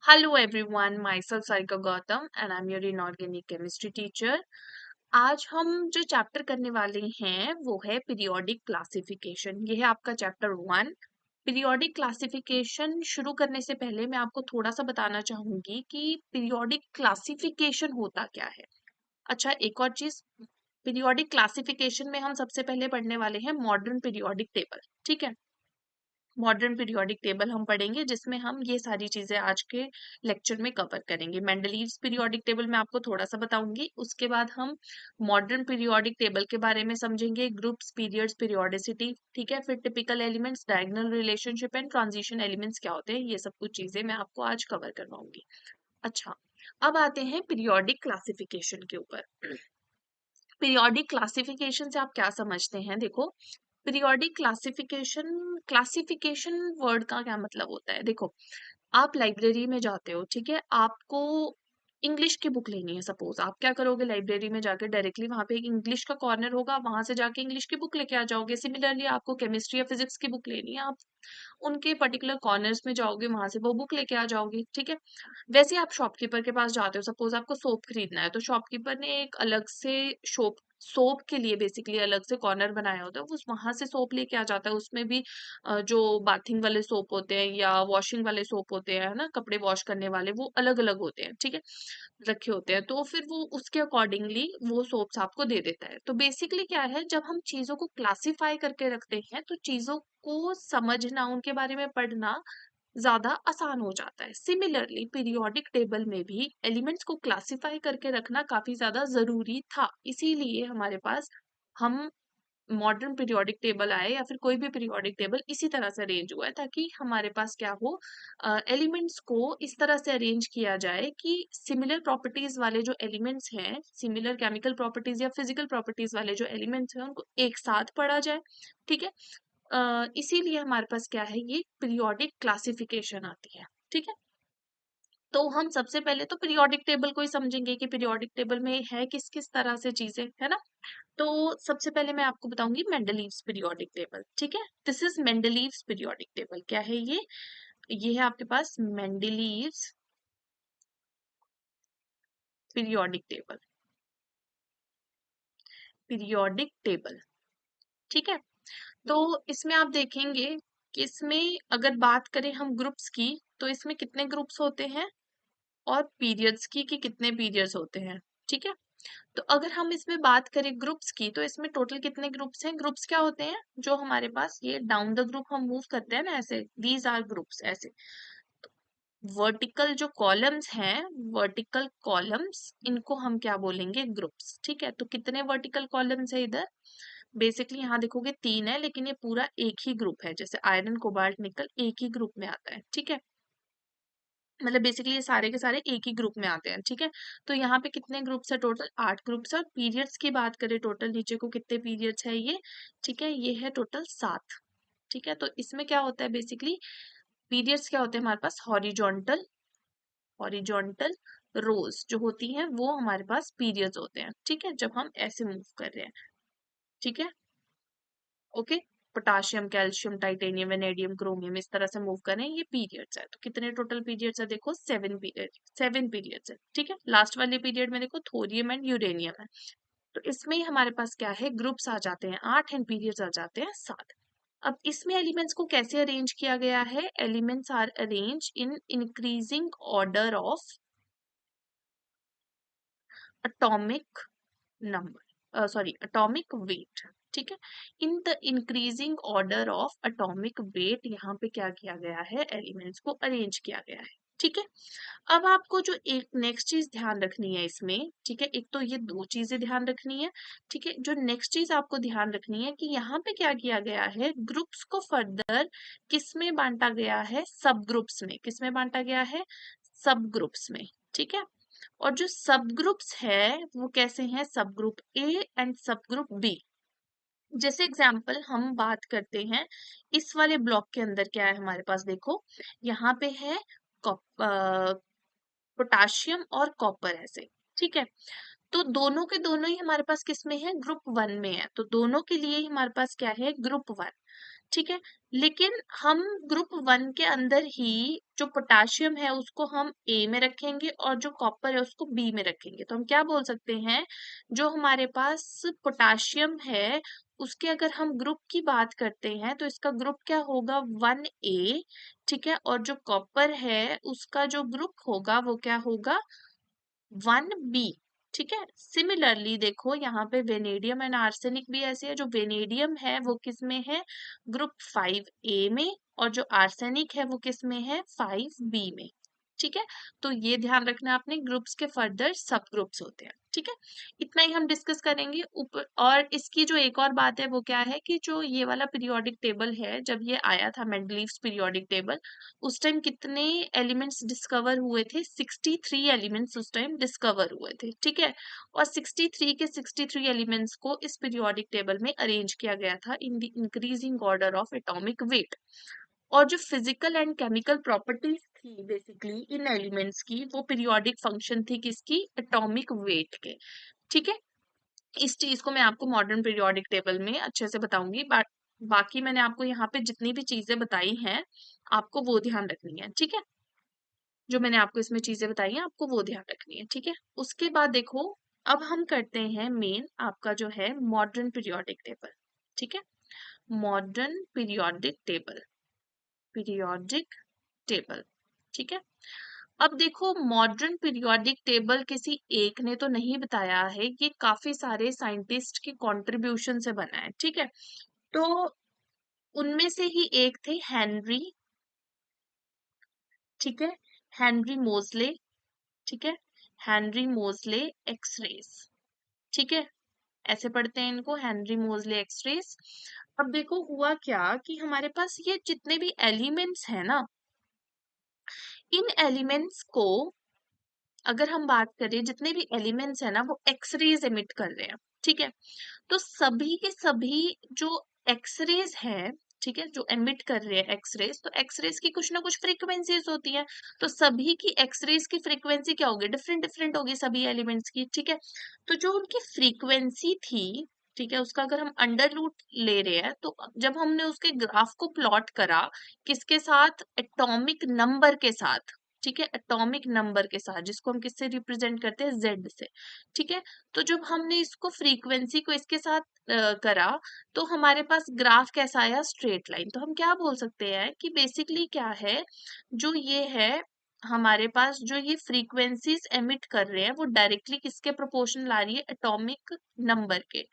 Hello everyone, myself Sarika Gautam and I'm your inorganic chemistry teacher. आज हम जो chapter करने वाले हैं वो है पीरियोडिक क्लासिफिकेशन। ये है आपका चैप्टर 1। पीरियोडिक क्लासिफिकेशन शुरू करने से पहले मैं आपको थोड़ा सा बताना चाहूंगी कि पीरियोडिक क्लासिफिकेशन होता क्या है। अच्छा, एक और चीज, पीरियोडिक क्लासिफिकेशन में हम सबसे पहले पढ़ने वाले हैं मॉडर्न पीरियोडिक टेबल। ठीक है, मॉडर्न पीरियोडिक टेबल हम पढ़ेंगे जिसमें हम ये सारी चीजें आज के लेक्चर में कवर करेंगे। मेंडलीव्स पीरियोडिक टेबल में आपको थोड़ा सा बताऊंगी, उसके बाद हम मॉडर्न पीरियोडिक टेबल के बारे में समझेंगे, ग्रुप्स, पीरियड्स, पीरियोडिसिटी। ठीक है, फिर typical elements, diagonal relationship and transition elements क्या होते हैं, ये सब कुछ चीजें मैं आपको आज कवर करवाऊंगी। अच्छा, अब आते हैं पीरियोडिक क्लासिफिकेशन के ऊपर। पीरियोडिक क्लासिफिकेशन से आप क्या समझते हैं? देखो, पीरियोडिक क्लासिफिकेशन, क्लासिफिकेशन वर्ड का क्या मतलब होता है? देखो, आप लाइब्रेरी में जाते हो, ठीक है, आपको इंग्लिश की बुक लेनी है। सपोज आप क्या करोगे, लाइब्रेरी में जाके डायरेक्टली वहां पे एक इंग्लिश का कॉर्नर होगा, वहां से जाके इंग्लिश की बुक लेके आ जाओगे। सिमिलरली आपको केमिस्ट्री या फिजिक्स की बुक लेनी है, आप उनके पर्टिकुलर कॉर्नर्स में जाओगे, वहां से वो बुक लेके आ जाओगे। ठीक है, वैसे आप शॉपकीपर के पास जाते हो, सपोज आपको सोप खरीदना है, तो शॉपकीपर ने एक अलग से शॉप सोप के लिए बेसिकली अलग से कॉर्नर बनाया होता है, वो वहां से सोप लेके आ जाता है। उसमें भी जो बाथिंग वाले सोप होते हैं या वॉशिंग वाले सोप होते हैं, है ना, कपड़े वॉश करने वाले, वो अलग अलग होते हैं। ठीक है, रखे होते हैं, तो फिर वो उसके अकॉर्डिंगली वो सोप्स आपको दे देता है। तो बेसिकली क्या है, जब हम चीजों को क्लासिफाई करके रखते हैं तो चीजों को समझना, उनके बारे में पढ़ना ज्यादा आसान हो जाता है। सिमिलरली पीरियोडिक टेबल में भी एलिमेंट्स को क्लासिफाई करके रखना काफी ज्यादा जरूरी था, इसीलिए हमारे पास हम मॉडर्न पीरियोडिक टेबल आए या फिर कोई भी पीरियोडिक टेबल इसी तरह से अरेंज हुआ है, ताकि हमारे पास क्या हो, एलिमेंट्स को इस तरह से अरेंज किया जाए कि सिमिलर प्रॉपर्टीज वाले जो एलिमेंट्स हैं, सिमिलर केमिकल प्रॉपर्टीज या फिजिकल प्रॉपर्टीज वाले जो एलिमेंट्स हैं, उनको एक साथ पढ़ा जाए। ठीक है, इसीलिए हमारे पास क्या है, ये पीरियोडिक क्लासिफिकेशन आती है। ठीक है, तो हम सबसे पहले तो पीरियोडिक टेबल को ही समझेंगे कि पीरियोडिक टेबल में है किस किस तरह से चीजें, है ना। तो सबसे पहले मैं आपको बताऊंगी मेंडलीव्स पीरियोडिक टेबल। ठीक है, this is Mendeleev's periodic table. क्या है ये है आपके पास Mendeleev's periodic table. Periodic table, ठीक है। तो इसमें आप देखेंगे कि इसमें अगर बात करें हम ग्रुप्स की, तो इसमें कितने ग्रुप्स होते हैं, और पीरियड्स की कि कितने पीरियड्स होते हैं। ठीक है, तो अगर हम इसमें बात करें ग्रुप्स की, तो इसमें टोटल कितने ग्रुप्स हैं? ग्रुप्स क्या होते हैं, जो हमारे पास ये डाउन द ग्रुप हम मूव करते हैं ना, ऐसे, दीज आर ग्रुप्स, ऐसे। वर्टिकल जो कॉलम्स हैं, वर्टिकल कॉलम्स, इनको हम क्या बोलेंगे, ग्रुप्स। ठीक है, तो कितने वर्टिकल कॉलम्स है इधर? बेसिकली यहाँ देखोगे 3 है, लेकिन ये पूरा एक ही ग्रुप है। जैसे आयरन, कोबाल्ट, निकल एक ही ग्रुप में आता है। ठीक है, मतलब बेसिकली ये सारे के सारे एक ही ग्रुप में आते हैं। ठीक है, तो यहाँ पे कितने ग्रुप्स है? टोटल 8 ग्रुप्स है। और पीरियड्स की बात करें, टोटल नीचे को कितने पीरियड्स है ये? ठीक है, ये है टोटल 7। ठीक है, तो इसमें क्या होता है, बेसिकली पीरियड्स क्या होते हैं हमारे पास, हॉरिजॉन्टल, हॉरिजॉन्टल रोज जो होती हैं वो हमारे पास पीरियड्स होते हैं। ठीक है, जब हम ऐसे मूव कर रहे हैं। ठीक है, okay, potassium, calcium, titanium, vanadium, chromium, इस तरह से मूव करें, ये पीरियड्स है। तो कितने टोटल पीरियड्स है? देखो 7 पीरियड, 7 पीरियड्स है। ठीक है, लास्ट वाले पीरियड में देखो थोरियम एंड यूरेनियम है। तो इसमें ही हमारे पास क्या है, ग्रुप्स आ जाते हैं 8 एंड पीरियड्स आ जाते हैं 7। अब इसमें एलिमेंट्स को कैसे अरेंज किया गया है? Elements are arrange in increasing order of atomic number, sorry, atomic weight. ठीक है, in the increasing order of atomic weight, यहाँ पे क्या किया गया है, एलिमेंट्स को अरेंज किया गया है। ठीक है, अब आपको जो एक नेक्स्ट चीज ध्यान रखनी है इसमें, ठीक है, एक तो ये दो चीजें ध्यान रखनी है। ठीक है, जो नेक्स्ट चीज आपको ध्यान रखनी है कि यहाँ पे क्या किया गया है, ग्रुप्स को फर्दर किस में बांटा गया है, सब ग्रुप्स में। किस में बांटा गया है? सब ग्रुप्स में। ठीक है, और जो सब ग्रुप्स है वो कैसे हैं, सब ग्रुप ए एंड सब ग्रुप बी। जैसे एग्जाम्पल हम बात करते हैं, इस वाले ब्लॉक के अंदर क्या है हमारे पास, देखो यहाँ पे है पोटाशियम और कॉपर, ऐसे। ठीक है, तो दोनों के दोनों ही हमारे पास किस में है, ग्रुप 1 में है। तो दोनों के लिए ही हमारे पास क्या है, ग्रुप 1। ठीक है। लेकिन हम ग्रुप 1 के अंदर ही जो पोटाशियम है उसको हम ए में रखेंगे और जो कॉपर है उसको बी में रखेंगे। तो हम क्या बोल सकते हैं, जो हमारे पास पोटाशियम है उसके अगर हम ग्रुप की बात करते हैं तो इसका ग्रुप क्या होगा, 1A। ठीक है। और जो कॉपर है उसका जो ग्रुप होगा वो क्या होगा, 1B। ठीक है। सिमिलरली देखो यहाँ पे वेनेडियम एंड आर्सेनिक भी ऐसे है, जो वेनेडियम है वो किस में है, ग्रुप 5A में, और जो आर्सेनिक है वो किस में है, 5B में। ठीक है। तो ये ध्यान रखना, आपने ग्रुप्स के फर्दर सब ग्रुप्स होते हैं। ठीक है। इतना ही हम डिस्कस करेंगे ऊपर। और इसकी जो एक और बात है वो क्या है कि जो ये वाला पीरियोडिक टेबल है, जब ये आया था मेंडलीव्स पीरियोडिक टेबल, उस टाइम कितने एलिमेंट्स डिस्कवर हुए थे, 63 एलिमेंट्स उस टाइम डिस्कवर हुए थे। ठीक है। और 63 के 63 एलिमेंट्स को इस पीरियोडिक टेबल में अरेंज किया गया था इन the increasing order of atomic wait. और जो फिजिकल एंड केमिकल प्रॉपर्टीज थी बेसिकली इन एलिमेंट्स की, वो पीरियोडिक फंक्शन थी किसकी, एटॉमिक वेट के। ठीक है। इस चीज को मैं आपको मॉडर्न पीरियोडिक टेबल में अच्छे से बताऊंगी, बट बाकी मैंने आपको यहाँ पे जितनी भी चीजें बताई हैं आपको वो ध्यान रखनी है। ठीक है। जो मैंने आपको इसमें चीजें बताई हैं आपको वो ध्यान रखनी है। ठीक है। उसके बाद देखो, अब हम करते हैं मेन आपका जो है मॉडर्न पीरियोडिक टेबल। ठीक है। Modern periodic table, periodic table. ठीक है। अब देखो, मॉडर्न पीरियोडिक टेबल किसी एक ने तो नहीं बताया है, ये काफी सारे साइंटिस्ट की कंट्रीब्यूशन से बना है। ठीक है। तो उनमें से ही एक थे हेनरी। ठीक है। हेनरी मोजले। ठीक है। हेनरी मोजले एक्सरेस। ठीक है। ऐसे पढ़ते हैं इनको, हेनरी मोजले एक्सरेस। अब देखो हुआ क्या कि हमारे पास ये जितने भी एलिमेंट्स हैं ना, इन एलिमेंट्स को अगर हम बात करें, जितने भी एलिमेंट्स है ना वो एक्सरेज एमिट कर रहे हैं। ठीक है। तो सभी के सभी जो एक्सरेज है, ठीक है, जो एमिट कर रहे हैं एक्सरेज, तो एक्सरेज की कुछ ना कुछ फ्रीक्वेंसीज होती है। तो सभी की एक्सरेज की फ्रीक्वेंसी क्या होगी, डिफरेंट डिफरेंट होगी सभी एलिमेंट्स की। ठीक है। तो जो उनकी फ्रीक्वेंसी थी, ठीक है, उसका अगर हम अंडर रूट ले रहे हैं, तो जब हमने उसके ग्राफ को प्लॉट करा किसके साथ, एटॉमिक नंबर के साथ। ठीक है। एटॉमिक नंबर के साथ, जिसको हम किससे रिप्रेजेंट करते हैं, जेड से। ठीक है। तो जब हमने इसको फ्रीक्वेंसी को इसके साथ करा, तो हमारे पास ग्राफ कैसा आया, स्ट्रेट लाइन। तो हम क्या बोल सकते हैं कि बेसिकली क्या है, जो ये है हमारे पास, जो ये फ्रीक्वेंसीज एमिट कर रहे हैं वो डायरेक्टली किसके प्रोपोर्शन ला रही है, एटॉमिक नंबर के।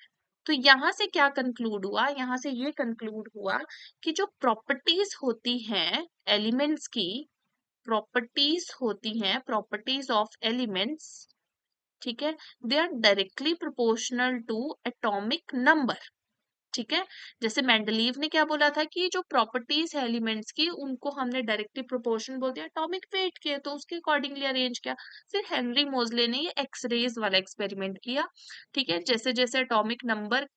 तो यहाँ से क्या कंक्लूड हुआ, यहाँ से ये कंक्लूड हुआ कि जो प्रॉपर्टीज होती हैं एलिमेंट्स की, प्रॉपर्टीज होती हैं, प्रॉपर्टीज ऑफ एलिमेंट्स, ठीक है, they are directly proportional to atomic number. ठीक है। जैसे मेंडलीव ने क्या बोला था कि जो प्रॉपर्टीज है एलिमेंट्स की उनको हमने डायरेक्टली प्रोपोर्शन बोल दिया एटॉमिक वेट के, तो उसके अकॉर्डिंगली अरेंज किया। फिर हेनरी मोजले ने ये एक्सरेज वाला एक्सपेरिमेंट किया। ठीक है। जैसे जैसे एटॉमिक नंबर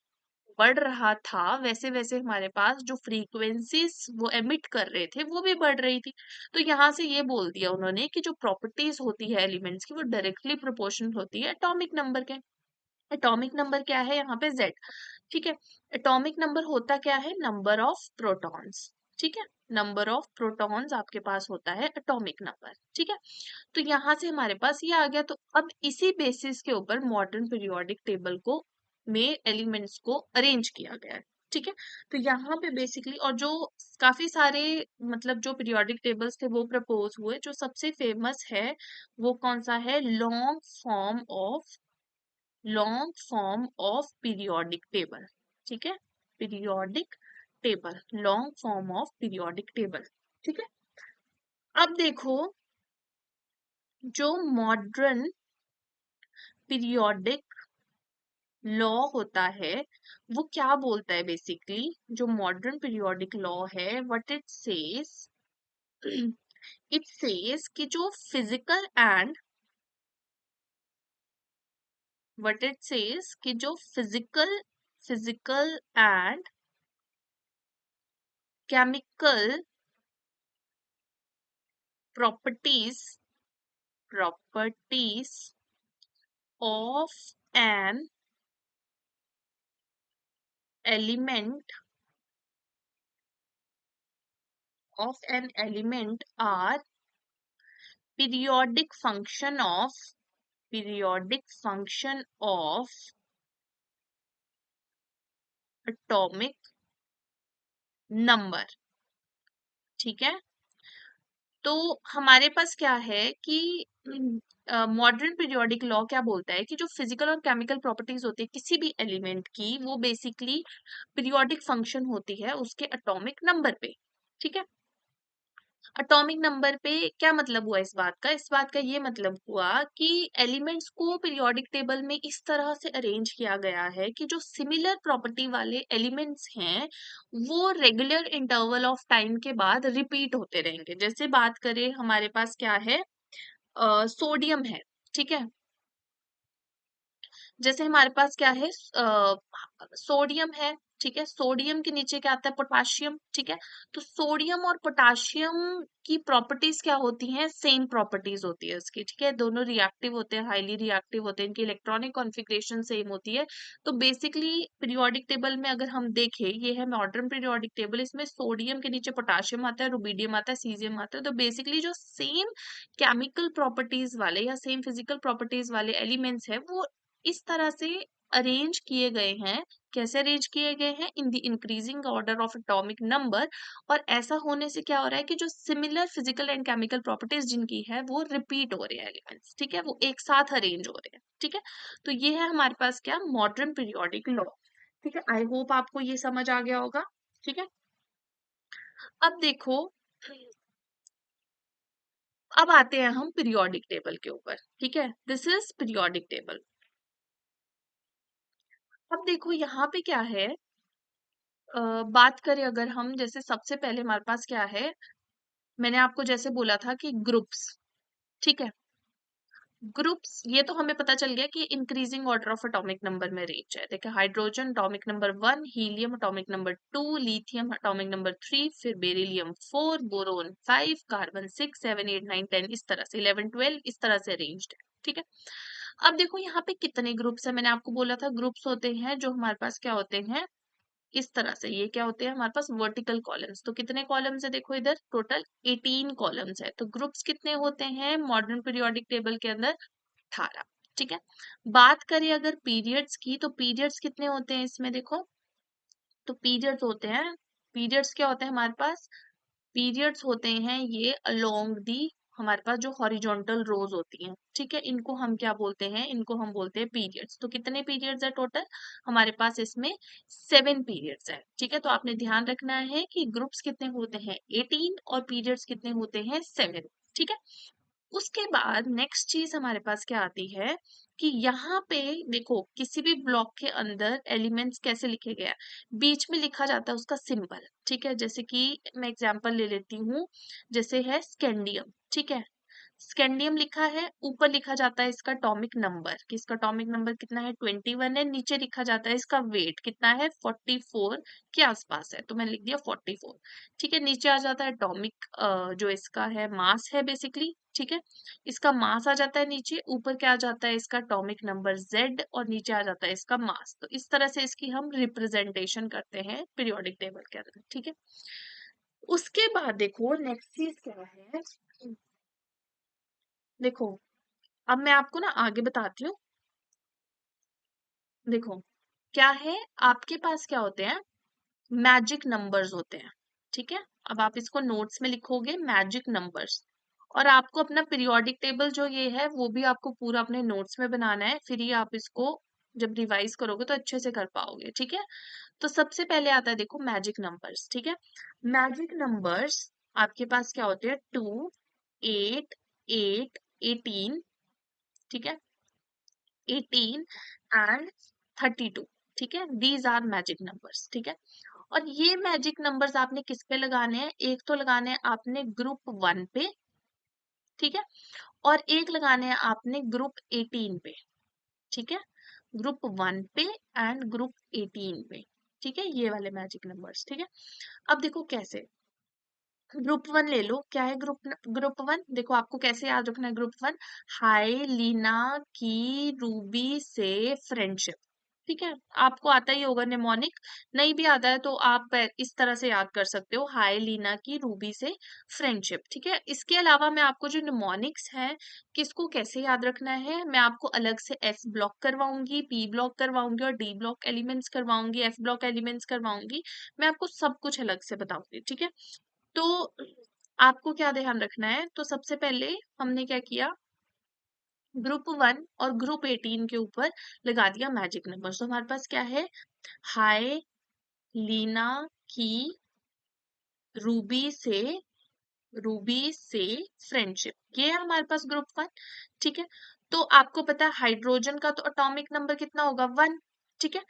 बढ़ रहा था वैसे वैसे हमारे पास जो फ्रीक्वेंसीज वो एमिट कर रहे थे वो भी बढ़ रही थी। तो यहाँ से ये बोल दिया उन्होंने कि जो प्रॉपर्टीज होती है एलिमेंट्स की वो डायरेक्टली प्रोपोर्शनल होती है एटॉमिक नंबर के। एटॉमिक नंबर क्या है यहाँ पे, जेड। ठीक है। एटॉमिक नंबर होता क्या है, नंबर ऑफ प्रोटॉन्स। ठीक है। नंबर ऑफ प्रोटॉन्स आपके पास होता है एटॉमिक नंबर। ठीक है। तो यहाँ से हमारे पास ये आ गया। तो अब इसी बेसिस के ऊपर मॉडर्न पीरियोडिक टेबल को में एलिमेंट्स को अरेंज किया गया है। ठीक है। तो यहाँ पे बेसिकली, और जो काफी सारे मतलब जो पीरियोडिक टेबल्स थे वो प्रपोज हुए, जो सबसे फेमस है वो कौन सा है, long form of periodic table. ठीक है। Periodic table, long form of periodic table. ठीक है। अब देखो, जो मॉडर्न पीरियोडिक लॉ होता है वो क्या बोलता है, बेसिकली जो मॉडर्न पीरियोडिक लॉ है, what it says, it says कि जो physical and, what it says कि जो physical and chemical properties properties of an element of an element are periodic function of atomic number। ठीक है, तो हमारे पास क्या है कि मॉडर्न पीरियोडिक लॉ क्या बोलता है कि जो फिजिकल और केमिकल प्रॉपर्टीज होती है किसी भी एलिमेंट की, वो बेसिकली पीरियोडिक फंक्शन होती है उसके एटॉमिक नंबर पे। ठीक है, एटॉमिक नंबर पे क्या मतलब हुआ इस बात का? इस बात का ये मतलब हुआ कि एलिमेंट्स को पीरियोडिक टेबल में इस तरह से अरेंज किया गया है कि जो सिमिलर प्रॉपर्टी वाले एलिमेंट्स हैं वो रेगुलर इंटरवल ऑफ टाइम के बाद रिपीट होते रहेंगे। जैसे बात करें, हमारे पास क्या है, सोडियम है। ठीक है, जैसे हमारे पास क्या है, सोडियम है। ठीक है, सोडियम के नीचे क्या आता है, पोटाशियम। ठीक है, तो सोडियम और पोटाशियम की प्रॉपर्टीज क्या होती हैं, सेम प्रॉपर्टीज होती है उसकी। ठीक है, दोनों रिएक्टिव होते हैं, हाईली रिएक्टिव होते हैं, इनकी इलेक्ट्रॉनिक कॉन्फ़िगरेशन सेम होती है। तो बेसिकली पीरियोडिक टेबल में अगर हम देखें, ये है मॉडर्न पीरियोडिक टेबल, इसमें सोडियम के नीचे पोटाशियम आता है, रुबीडियम आता है, सीजियम आता है। तो बेसिकली जो सेम केमिकल प्रॉपर्टीज वाले या सेम फिजिकल प्रॉपर्टीज वाले एलिमेंट्स है वो इस तरह से अरेंज किए गए हैं। कैसे अरेंज किए गए हैं? इन the increasing order of atomic number. और ऐसा होने से क्या हो रहा है कि जो similar physical and chemical properties जिनकी है वो रिपीट हो रहे हैं एलिमेंट्स। ठीक है, वो एक साथ अरेंज हो रहे हैं। ठीक है, तो ये है हमारे पास क्या, मॉडर्न पीरियोडिक लॉ। ठीक है, आई होप आपको ये समझ आ गया होगा। ठीक है, अब देखो, अब आते हैं हम पीरियोडिक टेबल के ऊपर। ठीक है, दिस इज पीरियोडिक टेबल। अब देखो यहाँ पे क्या है, बात करें अगर हम, जैसे सबसे पहले हमारे पास क्या है, मैंने आपको जैसे बोला था कि ग्रुप्स। ठीक है, ग्रुप्स ये तो हमें पता चल गया कि increasing order of atomic number में रेंज है। देखिए, hydrogen atomic number 1, helium atomic number 2, lithium atomic number 3, फिर बेरिलियम 4, बोरोन 5, कार्बन 6, 7, 8, 9, 10, इस तरह से 11, 12 इस तरह से अरेंज्ड है। ठीक है, अब देखो यहाँ पे कितने ग्रुप्स है। मैंने आपको बोला था ग्रुप्स होते हैं जो हमारे पास क्या होते हैं, इस तरह से। ये क्या होते हैं हमारे पास, वर्टिकल कॉलम्स। तो कितने कॉलम्स है, देखो इधर टोटल 18 कॉलम्स है। तो ग्रुप्स कितने होते हैं मॉडर्न पीरियोडिक टेबल के अंदर, 18। ठीक है, बात करें अगर पीरियड्स की, तो पीरियड्स कितने होते हैं इसमें, देखो तो पीरियड्स होते हैं, पीरियड्स क्या होते हैं हमारे पास, पीरियड्स होते हैं ये अलोंग दी, हमारे पास जो हॉरिजॉन्टल रोज होती हैं। ठीक है, इनको हम क्या बोलते हैं, इनको हम बोलते हैं पीरियड्स। तो कितने पीरियड्स है टोटल हमारे पास इसमें, 7 पीरियड्स है। ठीक है, तो आपने ध्यान रखना है कि ग्रुप्स कितने होते हैं 18 और पीरियड्स कितने होते हैं 7। ठीक है, उसके बाद नेक्स्ट चीज हमारे पास क्या आती है कि यहाँ पे देखो किसी भी ब्लॉक के अंदर एलिमेंट्स कैसे लिखे गए हैं, बीच में लिखा जाता है उसका सिंबल। ठीक है, जैसे कि मैं एग्जांपल ले लेती हूँ, जैसे है स्कैंडियम। ठीक है, स्कैंडियम लिखा है, ऊपर लिखा जाता है इसका टॉमिक नंबर, कि इसका टॉमिक नंबर कितना है 21 है। नीचे लिखा जाता है इसका वेट कितना है 44 के आसपास है, तो मैंने लिख दिया 44। ठीक है, नीचे आ जाता है टॉमिक, जो इसका है मास है बेसिकली। ठीक है, इसका मास आ जाता है नीचे, ऊपर क्या आ जाता है इसका टॉमिक नंबर Z, और नीचे आ जाता है इसका मास। तो इस तरह से इसकी हम रिप्रेजेंटेशन करते हैं पीरियोडिक टेबल के अंदर। ठीक है, उसके बाद देखो नेक्स्ट चीज क्या है, देखो अब मैं आपको ना आगे बताती हूँ। देखो क्या है, आपके पास क्या होते हैं, मैजिक नंबर्स होते हैं। ठीक है, अब आप इसको नोट्स में लिखोगे मैजिक नंबर्स, और आपको अपना पीरियोडिक टेबल जो ये है वो भी आपको पूरा अपने नोट्स में बनाना है, फिर ही आप इसको जब रिवाइज करोगे तो अच्छे से कर पाओगे। ठीक है, तो सबसे पहले आता है देखो मैजिक नंबर्स। ठीक है, मैजिक नंबर्स आपके पास क्या होते हैं, 2, 8, 8, 18। ठीक है, 18 एंड 32। ठीक है, दीज आर मैजिक नंबर्स। ठीक है, और ये मैजिक नंबर्स आपने किस पे लगाने हैं, एक तो लगाने हैं आपने ग्रुप 1 पे। ठीक है, और एक लगाने हैं आपने ग्रुप 18 पे। ठीक है, ग्रुप 1 पे एंड ग्रुप 18 पे। ठीक है, ये वाले मैजिक नंबर्स। ठीक है, अब देखो कैसे, ग्रुप 1 ले लो, क्या है ग्रुप 1, देखो आपको कैसे याद रखना है ग्रुप 1, हाय लीना की रूबी से फ्रेंडशिप। ठीक है, आपको आता ही होगा निमोनिक। नहीं भी आता है तो आप इस तरह से याद कर सकते हो, हाय लीना की रूबी से फ्रेंडशिप। ठीक है, इसके अलावा मैं आपको जो निमोनिक्स है किसको कैसे याद रखना है, मैं आपको अलग से एस ब्लॉक करवाऊंगी, पी ब्लॉक करवाऊंगी और डी ब्लॉक एलिमेंट्स करवाऊंगी, एफ ब्लॉक एलिमेंट्स करवाऊंगी। मैं आपको सब कुछ अलग से बताऊंगी। ठीक है, तो आपको क्या ध्यान रखना है, तो सबसे पहले हमने क्या किया, ग्रुप 1 और ग्रुप 18 के ऊपर लगा दिया मैजिक नंबर। तो हमारे पास क्या है, हाय लीना की रूबी से रूबी से फ्रेंडशिप, ये है हमारे पास ग्रुप 1। ठीक है, तो आपको पता है हाइड्रोजन का तो एटॉमिक नंबर कितना होगा, 1। ठीक है,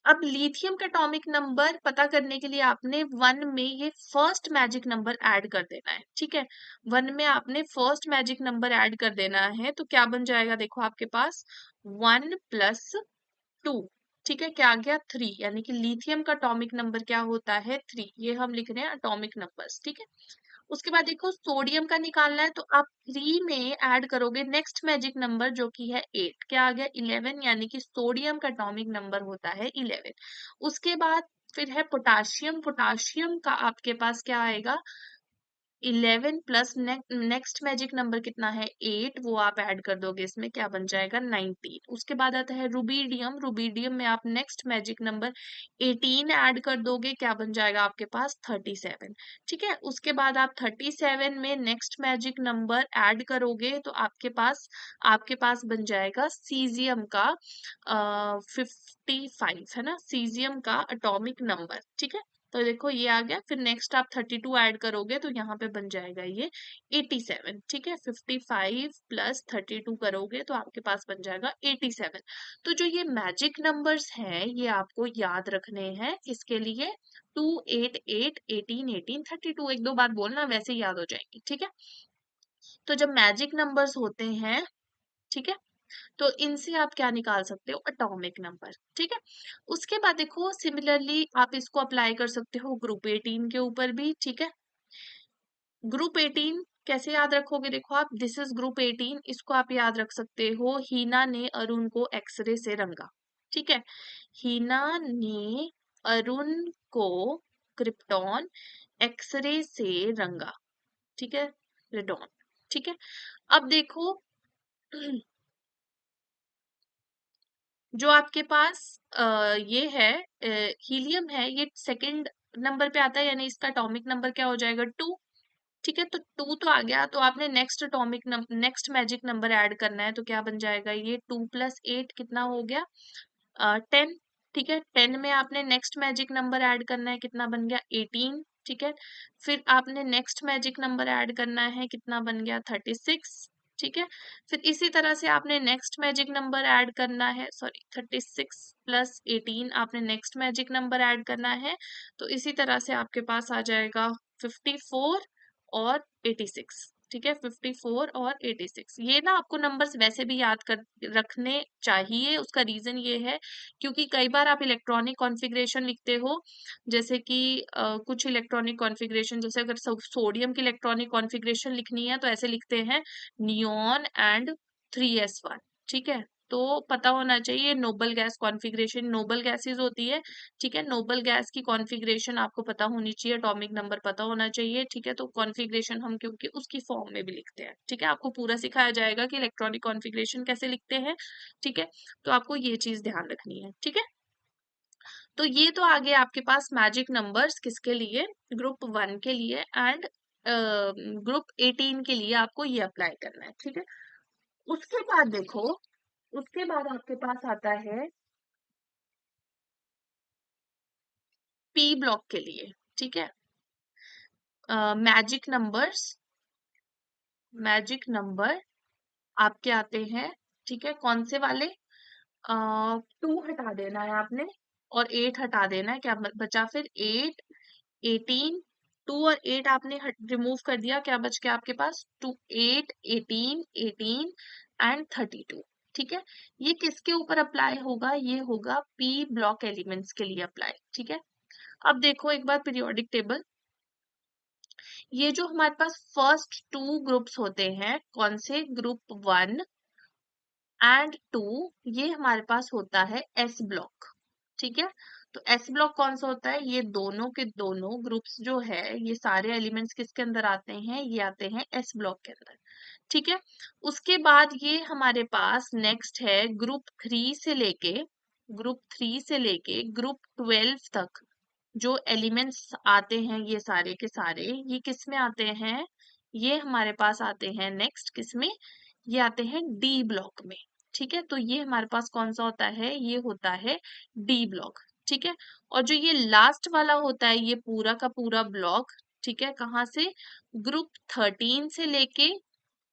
अब लिथियम का एटॉमिक नंबर पता करने के लिए आपने 1 में ये फर्स्ट मैजिक नंबर ऐड कर देना है। ठीक है, 1 में आपने फर्स्ट मैजिक नंबर ऐड कर देना है, तो क्या बन जाएगा, देखो आपके पास 1 + 2। ठीक है, क्या आ गया, 3, यानी कि लिथियम का एटॉमिक नंबर क्या होता है, 3। ये हम लिख रहे हैं एटॉमिक नंबर्स। ठीक है, उसके बाद देखो सोडियम का निकालना है, तो आप 3 में ऐड करोगे नेक्स्ट मैजिक नंबर जो कि है 8, क्या आ गया, 11, यानी कि सोडियम का एटॉमिक नंबर होता है 11। उसके बाद फिर है पोटाशियम, पोटाशियम का आपके पास क्या आएगा, 11 प्लस नेक्स्ट मैजिक नंबर कितना है, 8, वो आप ऐड कर दोगे इसमें, क्या बन जाएगा, 19। उसके बाद आता है रुबीडियम, रुबीडियम में आप नेक्स्ट मैजिक नंबर 18 ऐड कर दोगे, क्या बन जाएगा आपके पास, 37। ठीक है, उसके बाद आप 37 में नेक्स्ट मैजिक नंबर ऐड करोगे तो आपके पास बन जाएगा सीजियम का 55, है ना, सीजियम का एटॉमिक नंबर। ठीक है, तो देखो ये आ गया, फिर नेक्स्ट आप 32 ऐड करोगे तो यहाँ पे बन जाएगा ये 87। ठीक है, 55 + 32 करोगे तो आपके पास बन जाएगा 87। तो जो ये मैजिक नंबर्स हैं ये आपको याद रखने हैं, किसके लिए, 2 8 8 18 18 32, एक दो बार बोलना वैसे ही याद हो जाएंगी। ठीक है, तो जब मैजिक नंबर्स होते हैं, ठीक है, तो इनसे आप क्या निकाल सकते हो, एटॉमिक नंबर। ठीक है, उसके बाद देखो सिमिलरली आप इसको अप्लाई कर सकते हो ग्रुप 18 के ऊपर भी। ठीक है, ग्रुप 18 कैसे याद रखोगे, देखो आप, दिस इज ग्रुप 18, इसको आप याद रख सकते हो, हीना ने अरुण को एक्सरे से रंगा। ठीक है, हीना ने अरुण को क्रिप्टॉन एक्सरे से रंगा। ठीक है, रेडॉन। ठीक है, अब देखो जो आपके पास ये है हीलियम है, ये सेकंड नंबर पे आता है, यानी इसका एटॉमिक नंबर क्या हो जाएगा, 2। ठीक है, तो 2 तो आ गया, तो आपने नेक्स्ट मैजिक नंबर ऐड करना है, तो क्या बन जाएगा, ये 2 + 8 कितना हो गया, 10। ठीक है, 10 में आपने नेक्स्ट मैजिक नंबर ऐड करना है, कितना बन गया, 18। ठीक है, फिर आपने नेक्स्ट मैजिक नंबर ऐड करना है, कितना बन गया, 36। ठीक है, फिर इसी तरह से आपने नेक्स्ट मैजिक नंबर ऐड करना है, सॉरी, 36 + 18 आपने नेक्स्ट मैजिक नंबर ऐड करना है, तो इसी तरह से आपके पास आ जाएगा 54 और 86। ठीक है, 54 और 86, ये ना आपको नंबर्स वैसे भी याद कर रखने चाहिए। उसका रीजन ये है क्योंकि कई बार आप इलेक्ट्रॉनिक कॉन्फ़िगरेशन लिखते हो, जैसे कि कुछ इलेक्ट्रॉनिक कॉन्फ़िगरेशन, जैसे अगर सोडियम की इलेक्ट्रॉनिक कॉन्फ़िगरेशन लिखनी है तो ऐसे लिखते हैं, नियॉन एंड 3s1। ठीक है, तो पता होना चाहिए noble gas configuration, noble gases होती है। ठीक है, नोबल गैस की कॉन्फ़िगरेशन आपको पता होनी चाहिए, एटॉमिक नंबर पता होना चाहिए। ठीक है, तो कॉन्फ़िगरेशन हम क्योंकि उसकी फॉर्म में भी लिखते हैं। ठीक है, आपको पूरा सिखाया जाएगा कि इलेक्ट्रॉनिक कॉन्फ़िगरेशन कैसे लिखते हैं। ठीक है, तो आपको ये चीज ध्यान रखनी है। ठीक है, तो ये तो आ गया आपके पास मैजिक नंबर्स किसके लिए, ग्रुप 1 के लिए, एंड ग्रुप 18 के लिए आपको ये अप्लाई करना है। ठीक है, उसके बाद देखो, उसके बाद आपके पास आता है पी ब्लॉक के लिए। ठीक है, मैजिक नंबर्स, मैजिक नंबर आपके आते हैं। ठीक है, कौन से वाले, 2 हटा देना है आपने और 8 हटा देना है, क्या बचा फिर, 8 18, 2 और 8 आपने रिमूव कर दिया, क्या बच गया आपके पास, 2 8 18 18 एंड 32। ठीक है, ये किसके ऊपर अप्लाई होगा, ये होगा पी ब्लॉक एलिमेंट्स के लिए अप्लाई। ठीक है, अब देखो एक बार पीरियोडिक टेबल, ये जो हमारे पास फर्स्ट 2 ग्रुप्स होते हैं, कौन से, ग्रुप 1 एंड 2 ये हमारे पास होता है एस ब्लॉक। ठीक है, तो एस ब्लॉक कौन सा होता है? ये दोनों के दोनों ग्रुप्स जो है ये सारे एलिमेंट्स किसके अंदर आते हैं? ये आते हैं एस ब्लॉक के अंदर। ठीक है, उसके बाद ये हमारे पास नेक्स्ट है ग्रुप थ्री से लेके ग्रुप 12 तक जो एलिमेंट्स आते हैं ये सारे के सारे ये किस में आते हैं? ये हमारे पास आते हैं नेक्स्ट किस में? ये आते हैं डी ब्लॉक में। ठीक है, तो ये हमारे पास कौन सा होता है? ये होता है डी ब्लॉक। ठीक है, और जो ये लास्ट वाला होता है ये पूरा का पूरा ब्लॉक, ठीक है, कहाँ से? ग्रुप 13 से लेके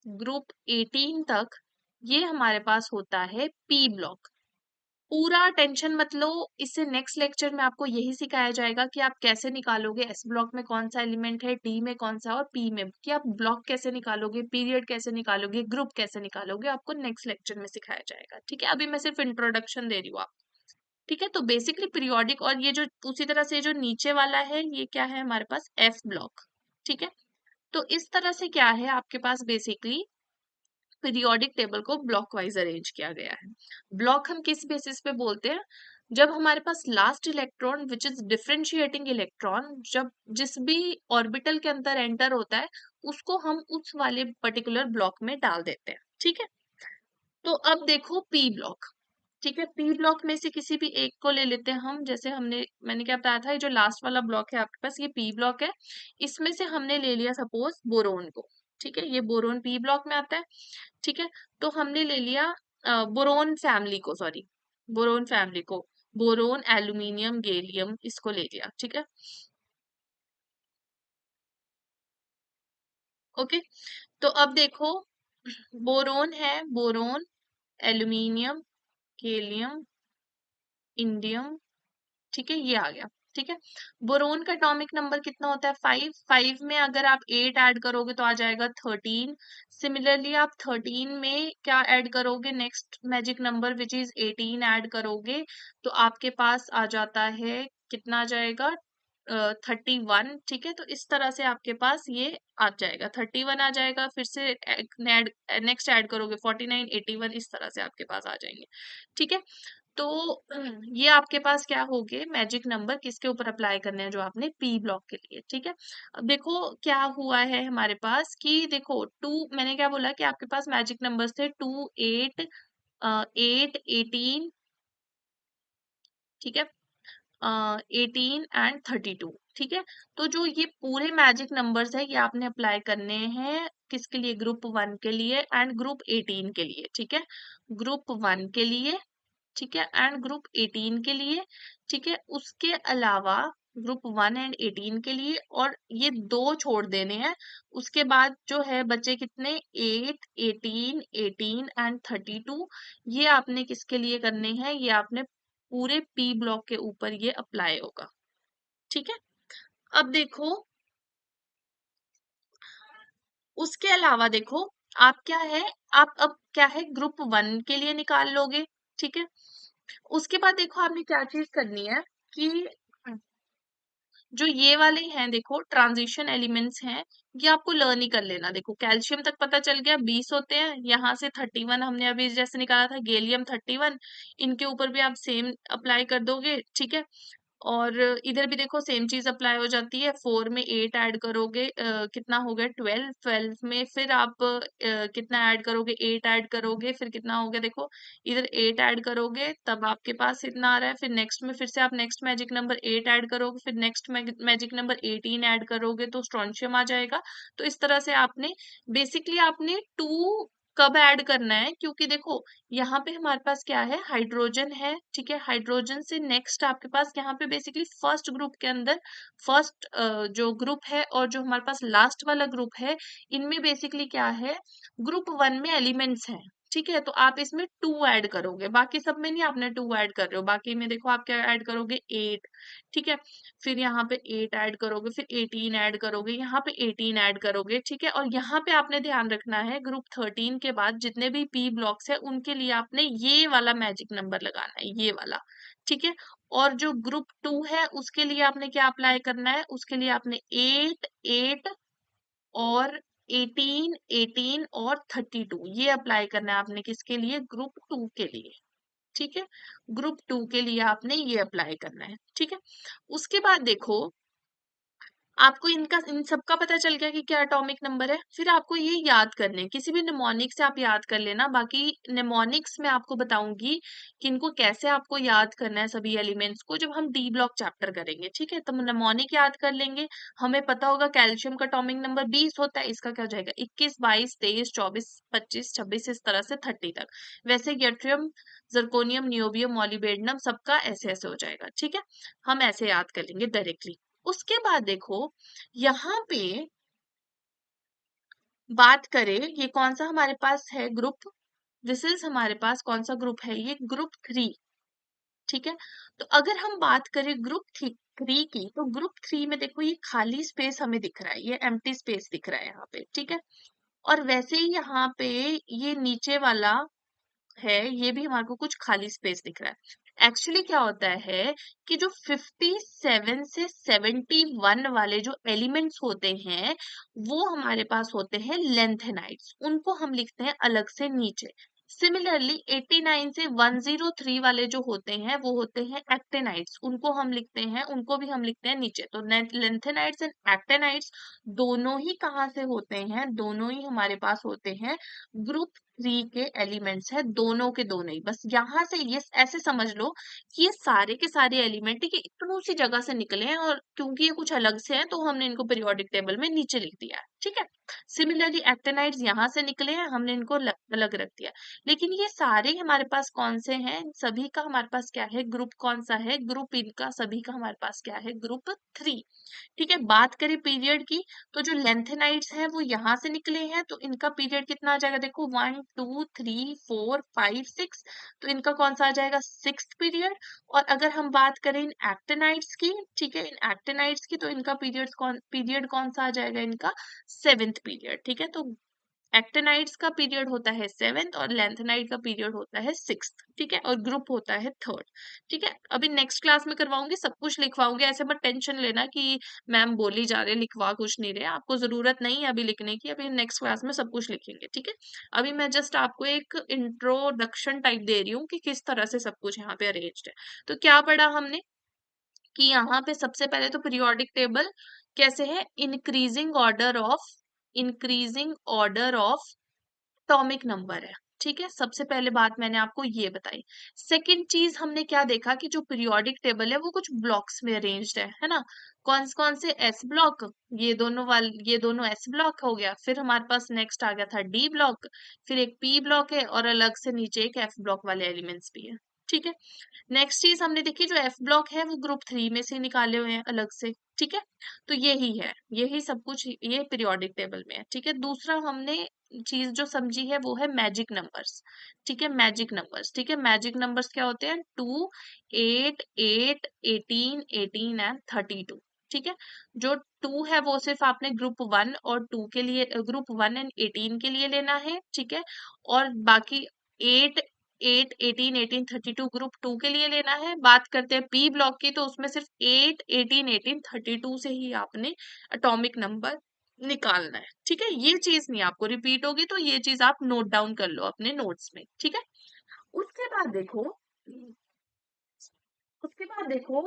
ग्रुप 18 तक ये हमारे पास होता है पी ब्लॉक। पूरा टेंशन मत लो, इससे नेक्स्ट लेक्चर में आपको यही सिखाया जाएगा कि आप कैसे निकालोगे एस ब्लॉक में कौन सा एलिमेंट है, डी में कौन सा और पी में, कि आप ब्लॉक कैसे निकालोगे, पीरियड कैसे निकालोगे, ग्रुप कैसे निकालोगे, आपको नेक्स्ट लेक्चर में सिखाया जाएगा। ठीक है, अभी मैं सिर्फ इंट्रोडक्शन दे रही हूँ आप। ठीक है, तो बेसिकली पीरियोडिक, और ये जो उसी तरह से जो नीचे वाला है ये क्या है हमारे पास? F block. ठीक है, तो इस तरह से क्या है आपके पास बेसिकली पीरियोडिक टेबल को ब्लॉक वाइज अरेंज किया गया है। ब्लॉक हम किस बेसिस पे बोलते हैं? जब हमारे पास last electron which is differentiating electron जब जिस भी ऑर्बिटल के अंदर एंटर होता है उसको हम उस वाले पर्टिकुलर ब्लॉक में डाल देते हैं। ठीक है, तो अब देखो पी ब्लॉक। ठीक है, पी ब्लॉक में से किसी भी एक को ले लेते हैं हम, जैसे मैंने क्या बताया था, ये जो लास्ट वाला ब्लॉक है आपके पास ये पी ब्लॉक है। इसमें से हमने ले लिया सपोज बोरोन को। ठीक है, ये बोरोन पी ब्लॉक में आता है। ठीक है, तो हमने ले लिया बोरोन फैमिली को, सॉरी बोरोन फैमिली को, बोरोन एल्यूमिनियम गैलियम इसको ले लिया। ठीक है, ओके, तो अब देखो बोरोन है, बोरोन एल्यूमिनियम गैलियम इंडियम। ठीक है, ये आ गया। ठीक है, बोरोन का एटॉमिक नंबर कितना होता है? 5। में अगर आप 8 ऐड करोगे तो आ जाएगा 13। सिमिलरली आप 13 में क्या ऐड करोगे? Next magic number which is 18 add करोगे तो आपके पास आ जाता है, कितना आ जाएगा? 31। ठीक है, तो इस तरह से आपके पास ये आ जाएगा, 31 आ जाएगा, फिर से नेक्स्ट ऐड करोगे 49, 81, इस तरह से आपके पास आ जाएंगे। ठीक है, तो ये आपके पास क्या हो गए मैजिक नंबर, किसके ऊपर अप्लाई करने हैं? जो आपने पी ब्लॉक के लिए। ठीक है, अब देखो क्या हुआ है हमारे पास कि देखो मैंने क्या बोला कि आपके पास मैजिक नंबर्स थे 2, 8, 8, 18। ठीक है, 18 एंड 32। ठीक है, तो जो ये पूरे मैजिक नंबर्स है ये आपने अप्लाई करने हैं किसके लिए? ग्रुप 1 के लिए एंड ग्रुप 18 के लिए। ठीक है, ग्रुप 1 के लिए, ठीक है, एंड ग्रुप 18 के लिए। ठीक है, उसके अलावा ग्रुप 1 एंड 18 के लिए, और ये दो छोड़ देने हैं। उसके बाद जो है बचे कितने? 8, 18, 18 एंड 32। ये आपने किसके लिए करने हैं? ये आपने पूरे पी ब्लॉक के ऊपर ये अप्लाई होगा। ठीक है, अब देखो उसके अलावा देखो आप क्या है, आप अब क्या है ग्रुप 1 के लिए निकाल लोगे। ठीक है, उसके बाद देखो आपने क्या चीज करनी है कि जो ये वाले हैं देखो ट्रांजिशन एलिमेंट्स हैं, ये आपको लर्न ही कर लेना। देखो कैल्शियम तक पता चल गया 20 होते हैं, यहाँ से 31 हमने अभी जैसे निकाला था, गैलियम 31, इनके ऊपर भी आप सेम अप्लाई कर दोगे। ठीक है, और इधर भी देखो सेम चीज अप्लाई हो जाती है। 4 में 8 ऐड करोगे, कितना हो गया? 12। 12 में फिर आप कितना ऐड करोगे? 8 ऐड करोगे, फिर कितना हो गया? देखो इधर 8 ऐड करोगे तब आपके पास इतना आ रहा है, फिर नेक्स्ट में फिर से आप नेक्स्ट मैजिक नंबर 8 ऐड करोगे, फिर नेक्स्ट मैजिक नंबर 18 ऐड करोगे तो स्ट्रोंशियम आ जाएगा। तो इस तरह से आपने बेसिकली आपने 2 कब ऐड करना है, क्योंकि देखो यहाँ पे हमारे पास क्या है? हाइड्रोजन है। ठीक है, हाइड्रोजन से नेक्स्ट आपके पास यहाँ पे बेसिकली फर्स्ट ग्रुप के अंदर फर्स्ट जो ग्रुप है और जो हमारे पास लास्ट वाला ग्रुप है, इनमें बेसिकली क्या है? ग्रुप 1 में एलिमेंट्स हैं। ठीक है, तो आप इसमें 2 ऐड करोगे, बाकी सब में नहीं आपने 2 ऐड कर रहे हो, बाकी में देखो आप क्या ऐड करोगे? 8। ठीक है, फिर यहाँ पे 8 ऐड करोगे, फिर 18 ऐड करोगे, यहाँ पे 18 ऐड करोगे। ठीक है, और यहाँ पे आपने ध्यान रखना है ग्रुप 13 के बाद जितने भी पी ब्लॉक्स है उनके लिए आपने ये वाला मैजिक नंबर लगाना है, ये वाला। ठीक है, और जो ग्रुप 2 है उसके लिए आपने क्या अप्लाई करना है? उसके लिए आपने 8, 8 और 18, 18 और 32 ये अप्लाई करना है आपने किसके लिए? ग्रुप 2 के लिए। ठीक है, ग्रुप 2 के लिए आपने ये अप्लाई करना है। ठीक है, उसके बाद देखो आपको इनका इन सबका पता चल गया कि क्या एटॉमिक नंबर है। फिर आपको ये याद करने हैं, किसी भी निमोनिक से आप याद कर लेना। बाकी निमोनिक्स में आपको बताऊंगी कि इनको कैसे आपको याद करना है सभी एलिमेंट्स को, जब हम डी ब्लॉक चैप्टर करेंगे। ठीक है, तो निमोनिक याद कर लेंगे। हमें पता होगा कैल्शियम का एटॉमिक नंबर 20 होता है, इसका क्या हो जाएगा 21, 22, 23, 24, 25, 26 इस तरह से 30 तक। वैसे यट्रियम, जर्कोनियम, नियोबियम, मॉलिबेडनम सबका ऐसे ऐसे हो जाएगा। ठीक है, हम ऐसे याद कर लेंगे डायरेक्टली। उसके बाद देखो यहाँ पे बात करें, ये कौन सा हमारे पास है ग्रुप, दिस इज हमारे पास कौन सा ग्रुप है, ये ग्रुप 3। ठीक है, तो अगर हम बात करें ग्रुप 3 की, तो ग्रुप 3 में देखो ये खाली स्पेस हमें दिख रहा है, ये एम्प्टी स्पेस दिख रहा है यहाँ पे। ठीक है, और वैसे ही यहाँ पे ये नीचे वाला है, ये भी हमारे को कुछ खाली स्पेस दिख रहा है। एक्चुअली क्या होता है कि जो 57 से 71 वाले जो एलिमेंट्स होते हैं वो हमारे पास होते हैं लेंथेनाइड्स, उनको हम लिखते हैं अलग से नीचे। सिमिलरली 89 से 103 वाले जो होते हैं वो होते हैं एक्टेनाइड्स, उनको हम लिखते हैं, उनको भी हम लिखते हैं नीचे। तो लेंथेनाइड्स एंड एक्टेनाइड्स दोनों ही कहाँ से होते हैं? दोनों ही हमारे पास होते हैं ग्रुप 3 के एलिमेंट्स है, दोनों के दोनों ही। बस यहाँ से ये ऐसे समझ लो कि ये सारे के सारे एलिमेंट ये इतनी सी जगह से निकले हैं, और क्योंकि ये कुछ अलग से हैं तो हमने इनको पीरियोडिक टेबल में नीचे लिख दिया है। ठीक है, सिमिलरली एक्टेनाइड्स यहाँ से निकले हैं, हमने इनको अलग रख दिया। लेकिन ये सारे हमारे पास कौन से हैं? सभी का हमारे पास क्या है? ग्रुप कौन सा है? ग्रुप इनका सभी का हमारे पास क्या है? ग्रुप 3। ठीक है, बात करें पीरियड की, तो जो लेंथेनाइड्स हैं वो यहाँ से निकले हैं, तो इनका पीरियड कितना आ जाएगा? देखो 1 2 3 4 5 6, तो इनका कौन सा आ जाएगा? 6th period. और अगर हम बात करें इन एक्टेनाइड्स की, ठीक है, इन एक्टेनाइड्स की, तो इनका पीरियड कौन सा आ जाएगा? इनका 7th पीरियड। ठीक है, तो एक्टेनाइड्स का पीरियड होता है 7th और लेंथेनाइड का पीरियड होता है 6th। ठीक है, और ग्रुप होता है 3rd। ठीक है, अभी नेक्स्ट क्लास में करवाऊंगी, सब कुछ लिखवाऊंगी, ऐसे मत टेंशन लेना कि मैम बोली जा रहे लिखवा कुछ नहीं रहे, आपको जरूरत नहीं है अभी लिखने की, अभी नेक्स्ट क्लास में सब कुछ लिखेंगे। ठीक है, अभी मैं जस्ट आपको एक इंट्रोडक्शन टाइप दे रही हूँ कि किस तरह से सब कुछ यहाँ पे अरेंज्ड है। तो क्या पढ़ा हमने कि यहाँ पे सबसे पहले तो पीरियोडिक टेबल कैसे है, increasing order of atomic number है। ठीक है, सबसे पहले बात मैंने आपको ये बताई। सेकंड चीज हमने क्या देखा कि जो पीरियोडिक टेबल है वो कुछ ब्लॉक्स में अरेंज्ड है ना। कौन से? एस ब्लॉक, ये दोनों एस ब्लॉक हो गया। फिर हमारे पास नेक्स्ट आ गया था डी ब्लॉक, फिर एक पी ब्लॉक है, और अलग से नीचे एक एफ ब्लॉक वाले एलिमेंट्स भी है। ठीक है, नेक्स्ट चीज हमने देखी, जो एफ ब्लॉक है वो ग्रुप 3 में से निकाले हुए हैं अलग से। ठीक है, तो यही है, यही सब कुछ ये पीरियोडिक टेबल में है। ठीक है, दूसरा हमने चीज जो समझी है वो है मैजिक नंबर्स। ठीक है, मैजिक नंबर्स। ठीक है, मैजिक नंबर्स क्या होते हैं? 2, 8, 8, 18, 18 एंड 32। ठीक है, जो 2 है वो सिर्फ आपने ग्रुप 1 और 2 के लिए, ग्रुप 1 एंड 18 के लिए लेना है। ठीक है, और बाकी 8, 8, 18, 18, 32 ग्रुप 2 के लिए लेना है। बात करते हैं पी ब्लॉक की, तो उसमें सिर्फ 8, 18, 18, 32 से ही आपने एटॉमिक नंबर निकालना है। ठीक है, ये चीज नहीं आपको रिपीट होगी, तो ये चीज आप नोट डाउन कर लो अपने नोट्स में। ठीक है, उसके बाद देखो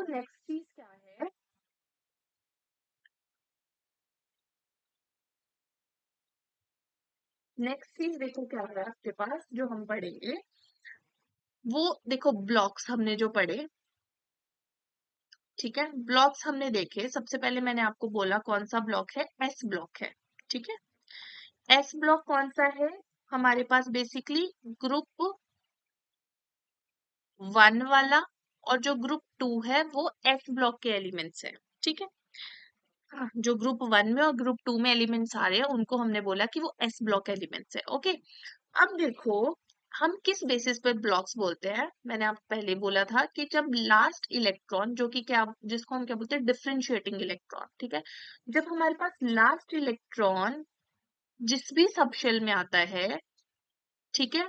नेक्स्ट चीज क्या है। नेक्स्ट चीज देखो क्या है आपके पास जो हम पढ़ेंगे, वो देखो ब्लॉक्स हमने जो पढ़े। ठीक है, ब्लॉक्स हमने देखे, सबसे पहले मैंने आपको बोला कौन सा ब्लॉक है? एस ब्लॉक है। ठीक है, एस ब्लॉक कौन सा है? हमारे पास बेसिकली ग्रुप 1 वाला, और जो ग्रुप 2 है वो एस ब्लॉक के एलिमेंट्स है। ठीक है, हाँ, जो ग्रुप 1 में और ग्रुप 2 में एलिमेंट्स आ रहे हैं उनको हमने बोला कि वो एस ब्लॉक एलिमेंट्स है। ओके, अब देखो हम किस बेसिस पे ब्लॉक्स बोलते हैं। मैंने आपको पहले बोला था कि जब लास्ट इलेक्ट्रॉन, जो कि क्या, जिसको हम क्या बोलते हैं? Differentiating electron. ठीक है, जब हमारे पास लास्ट इलेक्ट्रॉन जिस भी सब शेल में आता है, ठीक है,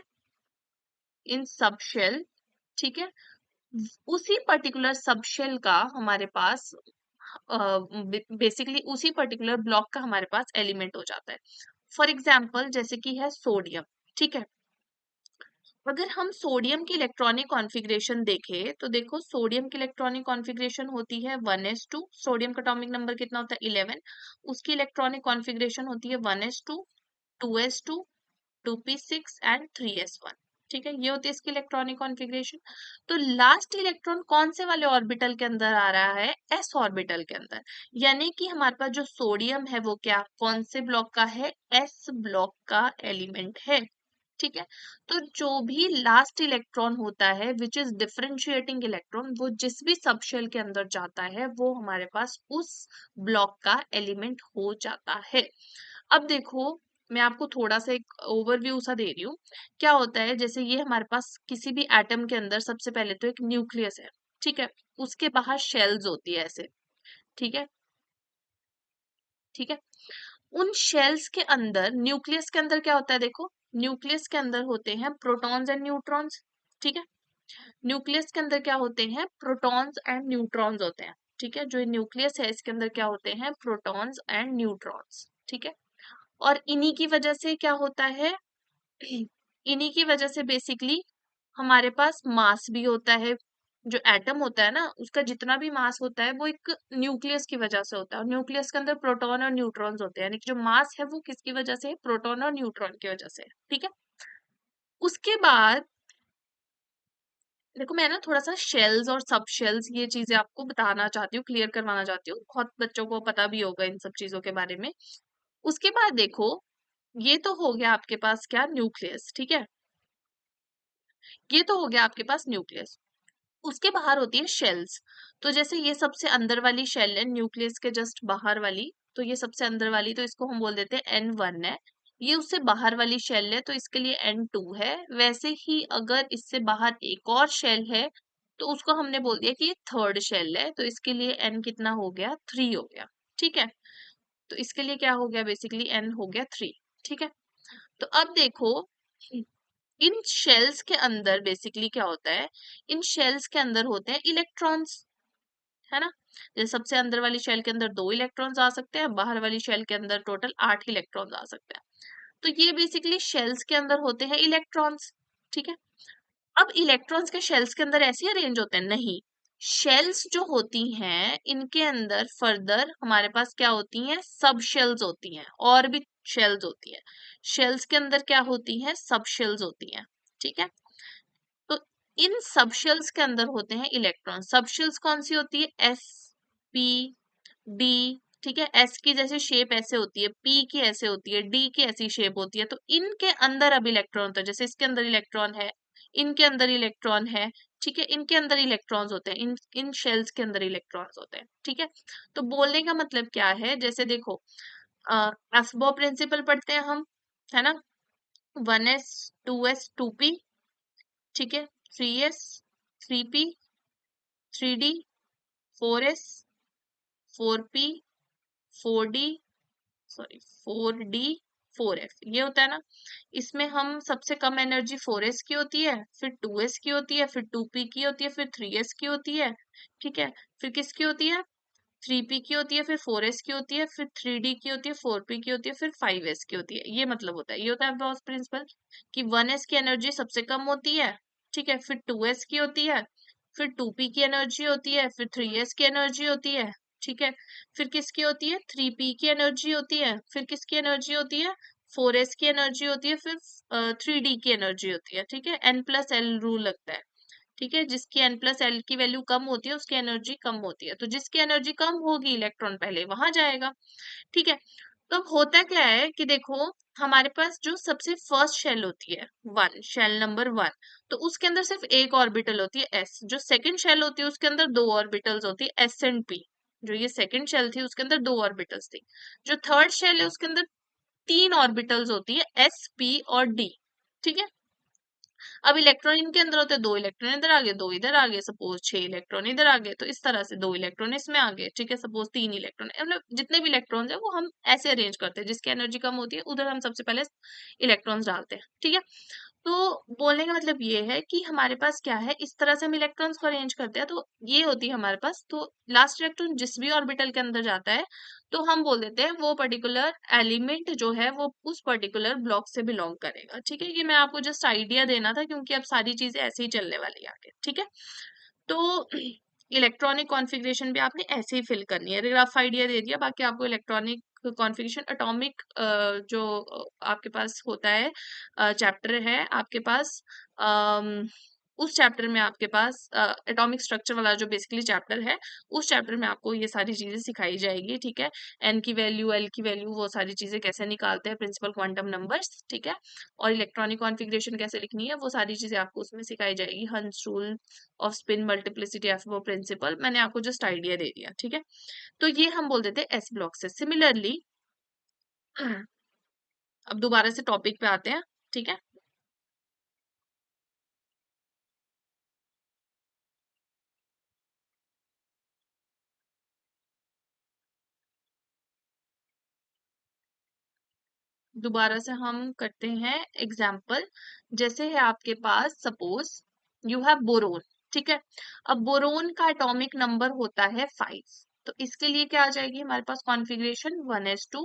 इन सब शेल, ठीक है, उसी पर्टिकुलर सब शेल का हमारे पास बेसिकली उसी पर्टिकुलर ब्लॉक का हमारे पास एलिमेंट हो जाता है। फॉर एग्जाम्पल जैसे कि है सोडियम, ठीक है। अगर हम सोडियम की इलेक्ट्रॉनिक कॉन्फ़िगरेशन देखें तो देखो सोडियम की इलेक्ट्रॉनिक कॉन्फ़िगरेशन होती है 1s2, सोडियम का एटॉमिक नंबर कितना होता है 11, उसकी इलेक्ट्रॉनिक कॉन्फ़िगरेशन होती है 1s2, 2s2, 2p6 and 3s1, ठीक है। ये होती है इसकी इलेक्ट्रॉनिक कॉन्फ़िगरेशन। तो लास्ट इलेक्ट्रॉन कौन से वाले ऑर्बिटल के अंदर आ रहा है, एस ऑर्बिटल के अंदर, यानी कि हमारे पास जो सोडियम है वो क्या कौन से ब्लॉक का है, एस ब्लॉक का एलिमेंट है, ठीक है। तो जो भी लास्ट इलेक्ट्रॉन होता है विच इज डिफरेंशिएटिंग इलेक्ट्रॉन, वो जिस भी सबशेल के अंदर जाता है वो हमारे पास उस ब्लॉक का एलिमेंट हो जाता है। अब देखो मैं आपको थोड़ा सा एक ओवरव्यू सा दे रही हूँ। क्या होता है, जैसे ये हमारे पास किसी भी एटम के अंदर सबसे पहले तो एक न्यूक्लियस है, ठीक है। उसके बाहर शेल्स होती है ऐसे, ठीक है, ठीक है। उन शेल्स के अंदर, न्यूक्लियस के अंदर क्या होता है देखो, न्यूक्लियस के अंदर होते हैं प्रोटॉन्स एंड न्यूट्रॉन्स, ठीक है। न्यूक्लियस के अंदर क्या होते हैं, प्रोटॉन्स एंड न्यूट्रॉन्स होते हैं, ठीक है। जो न्यूक्लियस है इसके अंदर क्या होते हैं, प्रोटॉन्स एंड न्यूट्रॉन्स, ठीक है। और इन्हीं की वजह से क्या होता है, इन्हीं की वजह से बेसिकली हमारे पास मास भी होता है। जो एटम होता है ना उसका जितना भी मास होता है वो एक न्यूक्लियस की वजह से होता है, और न्यूक्लियस के अंदर प्रोटॉन और न्यूट्रॉन्स होते हैं, यानी कि जो मास है वो किसकी वजह से है, प्रोटॉन और न्यूट्रॉन की वजह से है, ठीक है। उसके बाद देखो मैं ना थोड़ा सा शेल्स और सब शेल्स ये चीजें आपको बताना चाहती हूँ, क्लियर करवाना चाहती हूँ, बहुत बच्चों को पता भी होगा इन सब चीजों के बारे में। उसके बाद देखो ये तो हो गया आपके पास क्या, न्यूक्लियस, ठीक है। ये तो हो गया आपके पास न्यूक्लियस। उसके बाहर होती है शेल्स। तो जैसे ये सबसे अंदर वाली शेल है न्यूक्लियस के जस्ट बाहर वाली, तो ये सबसे अंदर वाली, तो इसको हम बोल देते हैं N1 है। ये उससे बाहर वाली शेल है तो इसके लिए N2 है। वैसे ही अगर इससे बाहर एक और शेल है तो उसको हमने बोल दिया कि ये थर्ड शेल है, तो इसके लिए N कितना हो गया, 3 हो गया, ठीक है। तो इसके लिए क्या हो गया, बेसिकली N हो गया 3, ठीक है। तो अब देखो इन शेल्स के अंदर बेसिकली क्या होता है, इन शेल्स के अंदर होते हैं इलेक्ट्रॉन्स, है ना। जैसे सबसे अंदर वाली शेल के अंदर 2 इलेक्ट्रॉन्स आ सकते हैं, बाहर वाली शेल के अंदर टोटल 8 इलेक्ट्रॉन्स आ सकते हैं। तो ये बेसिकली शेल्स के अंदर होते हैं इलेक्ट्रॉन्स, ठीक है। अब इलेक्ट्रॉन्स के शेल्स के अंदर ऐसे अरेंज होते हैं, नहीं। शेल्स जो होती हैं इनके अंदर फर्दर हमारे पास क्या होती हैं, सब शेल्स होती हैं, और भी शेल्स होती हैं। शेल्स के अंदर क्या होती हैं, सब शेल्स होती हैं, ठीक है। तो इन सब शेल्स के अंदर होते हैं इलेक्ट्रॉन। सब शेल्स कौन सी होती है, एस, पी, डी, ठीक है। एस की जैसे शेप ऐसे होती है, पी की ऐसे होती है, डी की ऐसी शेप होती है। तो इनके अंदर अब इलेक्ट्रॉन होता है, जैसे इसके अंदर इलेक्ट्रॉन है, इनके अंदर इलेक्ट्रॉन है, ठीक है। इनके अंदर इलेक्ट्रॉन्स होते हैं, इन इन शेल्स के अंदर इलेक्ट्रॉन्स होते हैं, ठीक है। तो बोलने का मतलब क्या है, जैसे देखो एफबो प्रिंसिपल पढ़ते हैं हम, है ना। 1s, 2s, 2p, ठीक है, 3s, 3p, 3d, 4s, 4p, 4d, sorry 4d, 4f, ये होता है ना। इसमें हम सबसे कम एनर्जी 4s की होती है, फिर 2s की होती है, फिर 2p की होती है, फिर 3s की होती है, ठीक है। फिर किसकी होती है, 3p की होती है, फिर 4s की होती है, फिर 3d की होती है, 4p की होती है, फिर 5s की होती है। ये मतलब होता है, ये होता है बॉस प्रिंसिपल कि 1s की एनर्जी सबसे कम होती है, ठीक है। फिर 2s की होती है, फिर 2p की एनर्जी होती है, फिर 3s की एनर्जी होती है, ठीक है। फिर किसकी होती है, 3p की एनर्जी होती है, फिर किसकी एनर्जी होती है, 4s की एनर्जी होती है, फिर 3d की एनर्जी होती है, ठीक है। n+l रूल लगता है, ठीक है। जिसकी n+l की वैल्यू कम होती है उसकी एनर्जी कम होती है, तो जिसकी एनर्जी कम होगी इलेक्ट्रॉन पहले वहां जाएगा, ठीक है। तो होता क्या है कि देखो हमारे पास जो सबसे फर्स्ट शेल होती है, वन, शेल नंबर 1, तो उसके अंदर सिर्फ एक ऑर्बिटल होती है s। जो सेकंड शेल होती है उसके अंदर 2 ऑर्बिटल्स होती है s एंड p। जो ये सेकंड शेल थी उसके अंदर 2 ऑर्बिटल्स थी। जो थर्ड शेल है उसके अंदर 3 ऑर्बिटल्स होती है s, p और d, ठीक है। अब इलेक्ट्रॉन इनके अंदर होते हैं, 2 इलेक्ट्रॉन इधर आ गए, 2 इधर आ गए, सपोज 6 इलेक्ट्रॉन इधर आ गए, तो इस तरह से 2 इलेक्ट्रॉन इसमें आ गए, ठीक है। सपोज 3 इलेक्ट्रॉन, मतलब जितने भी इलेक्ट्रॉन्स है वो हम ऐसे अरेंज करते हैं, जिसकी एनर्जी कम होती है उधर हम सबसे पहले इलेक्ट्रॉन्स डालते हैं, ठीक है। तो बोलने का मतलब ये है कि हमारे पास क्या है, इस तरह से हम इलेक्ट्रॉन्स को अरेंज करते हैं, तो ये होती है हमारे पास। तो लास्ट इलेक्ट्रॉन जिस भी ऑर्बिटल के अंदर जाता है, तो हम बोल देते हैं वो पर्टिकुलर एलिमेंट जो है वो उस पर्टिकुलर ब्लॉक से बिलोंग करेगा। ठीक है, ये मैं आपको जस्ट आइडिया देना था, क्योंकि अब सारी चीजें ऐसे ही चलने वाली है आगे। ठीक है, तो इलेक्ट्रॉनिक कॉन्फ़िगरेशन भी आपने ऐसे ही फिल करनी है। रफ आइडिया दे दिया, बाकी आपको इलेक्ट्रॉनिक कॉन्फ़िगरेशन एटॉमिक जो आपके पास होता है चैप्टर है आपके पास, अम, उस चैप्टर में आपके पास एटॉमिक स्ट्रक्चर वाला जो बेसिकली चैप्टर है, उस चैप्टर में आपको ये सारी चीजें सिखाई जाएगी। ठीक है, एन की वैल्यू, एल की वैल्यू, वो सारी चीजें कैसे निकालते हैं, प्रिंसिपल क्वांटम नंबर्स। ठीक है, और इलेक्ट्रॉनिक कॉन्फ़िगरेशन कैसे लिखनी है, वो सारी चीजें आपको उसमें सिखाई जाएगी। हंस rule off spin multiplicity of वो प्रिंसिपल मैंने आपको जस्ट आइडिया दे दिया। ठीक है, तो ये हम बोल देते हैं एस ब्लॉक से। सिमिलरली अब दोबारा से टॉपिक पे आते हैं। ठीक है, दोबारा से हम करते हैं एग्जाम्पल। जैसे है आपके पास, सपोज यू हैव बोरोन। ठीक है, अब बोरोन का एटॉमिक नंबर होता है 5। तो इसके लिए क्या आ जाएगी हमारे पास configuration, 1s2,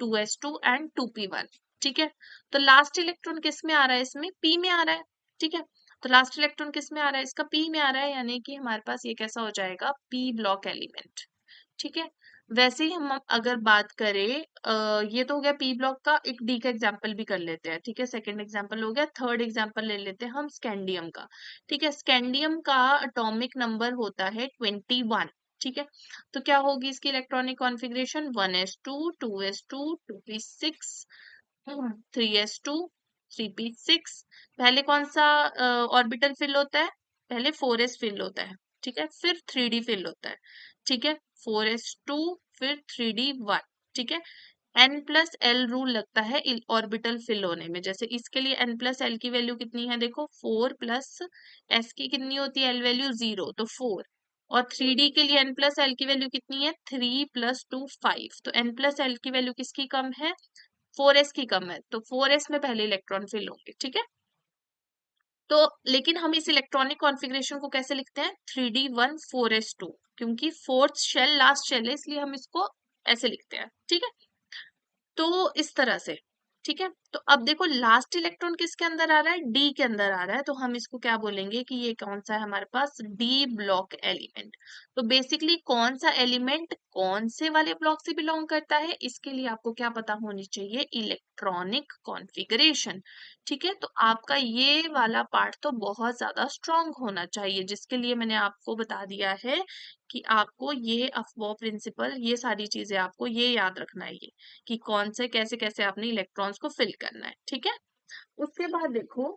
2s2 and 2p1। ठीक है, तो लास्ट इलेक्ट्रॉन किस में आ रहा है, इसमें p में आ रहा है। ठीक है, तो लास्ट इलेक्ट्रॉन किस में आ रहा है, इसका p में आ रहा है, यानी कि हमारे पास ये कैसा हो जाएगा, p ब्लॉक एलिमेंट। ठीक है, वैसे ही हम अगर बात करें, ये तो हो गया पी ब्लॉक का। एक डी का एग्जाम्पल भी कर लेते हैं। ठीक है, सेकंड एग्जाम्पल हो गया, थर्ड एग्जाम्पल ले लेते हैं हम स्कैंडियम का। ठीक है, स्कैंडियम का एटॉमिक नंबर होता है 21। ठीक है, तो क्या होगी इसकी electronic configuration, 1s2, 2s2, 2p6, 3s2, 3p6। पहले कौन सा ऑर्बिटल फिल होता है, पहले 4s फिल होता है। ठीक है, फिर 3d फिल होता है। ठीक है, 4s2, फिर 3d1। ठीक है, एन प्लस एल रूल लगता है ऑर्बिटल फिल होने में। जैसे इसके लिए एन प्लस एल की वैल्यू कितनी है, देखो 4 प्लस एस की कितनी होती है, एल वैल्यू 0, तो 4। और 3d के लिए एन प्लस एल की वैल्यू कितनी है, 3 + 2 5। तो एन प्लस एल की वैल्यू किसकी कम है, 4s की कम है, तो 4s में पहले इलेक्ट्रॉन फिल होंगे। ठीक है, तो लेकिन हम इस इलेक्ट्रॉनिक कॉन्फ़िगरेशन को कैसे लिखते हैं, 3d1 4s2, क्योंकि फोर्थ शेल लास्ट शेल है, इसलिए हम इसको ऐसे लिखते हैं। ठीक है, तो इस तरह से। ठीक है, तो अब देखो लास्ट इलेक्ट्रॉन किसके अंदर आ रहा है, डी के अंदर आ रहा है, तो हम इसको क्या बोलेंगे कि ये कौन सा है हमारे पास, डी ब्लॉक एलिमेंट। तो बेसिकली कौन सा एलिमेंट कौन से वाले ब्लॉक से बिलोंग करता है, इसके लिए आपको क्या पता होनी चाहिए, इलेक्ट्रॉनिक कॉन्फ़िगरेशन। ठीक है, तो आपका ये वाला पार्ट तो बहुत ज्यादा स्ट्रांग होना चाहिए, जिसके लिए मैंने आपको बता दिया है कि आपको ये अफबॉ प्रिंसिपल, ये सारी चीजें आपको ये याद रखना है, ये कि कौन से कैसे कैसे आपने इलेक्ट्रॉन्स को फिल करना है। ठीक है, उसके बाद देखो,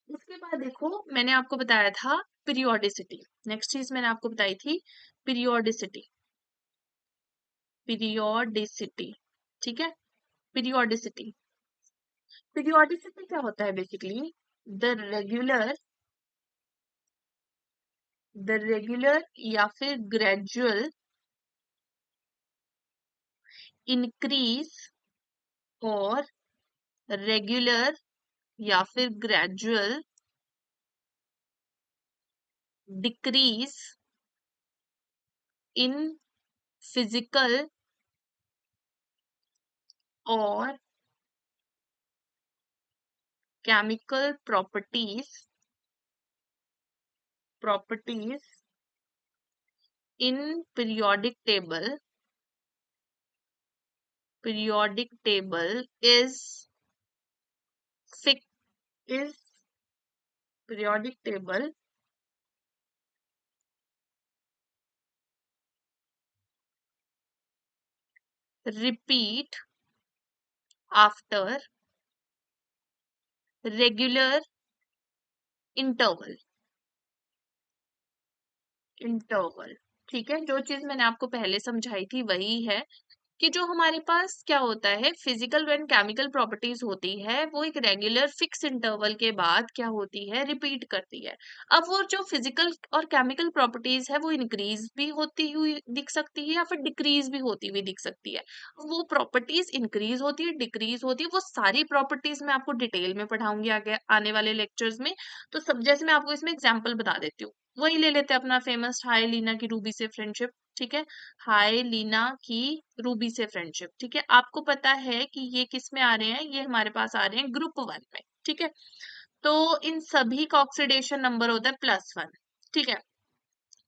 उसके बाद देखो मैंने आपको बताया था पीरियोडिसिटी। नेक्स्ट चीज मैंने आपको बताई थी पीरियोडिसिटी। पीरियोडिसिटी, ठीक है, पीरियोडिसिटी। पीरियोडिसिटी क्या होता है, basically the regular, the regular या फिर ग्रेजुअल इंक्रीज, और रेगुलर या फिर ग्रेजुअल डिक्रीज इन फिजिकल और chemical properties in periodic table, periodic table is fixed, is periodic table repeat after regular interval, interval. ठीक है, जो चीज मैंने आपको पहले समझाई थी वही है। कि जो हमारे पास क्या होता है, फिजिकल एंड केमिकल प्रॉपर्टीज होती है वो एक रेगुलर फिक्स इंटरवल के बाद क्या होती है, रिपीट करती है। अब वो जो फिजिकल और केमिकल प्रॉपर्टीज है वो इंक्रीज भी होती हुई दिख सकती है या फिर डिक्रीज भी होती हुई दिख सकती है। वो प्रॉपर्टीज इंक्रीज होती है, डिक्रीज होती है, वो सारी प्रॉपर्टीज मैं आपको डिटेल में पढ़ाऊंगी आगे आने वाले लेक्चर्स में। तो सब जैसे मैं आपको इसमें एग्जाम्पल बता देती हूँ, वही ले लेते हैं अपना फेमस हाई लीना की रूबी से फ्रेंडशिप। ठीक है, हाय लीना की रूबी से फ्रेंडशिप। ठीक है, आपको पता है कि ये किस में आ रहे हैं, ये हमारे पास आ रहे हैं ग्रुप 1 में। ठीक है, तो इन सभी का ऑक्सीडेशन नंबर होता है +1। ठीक है,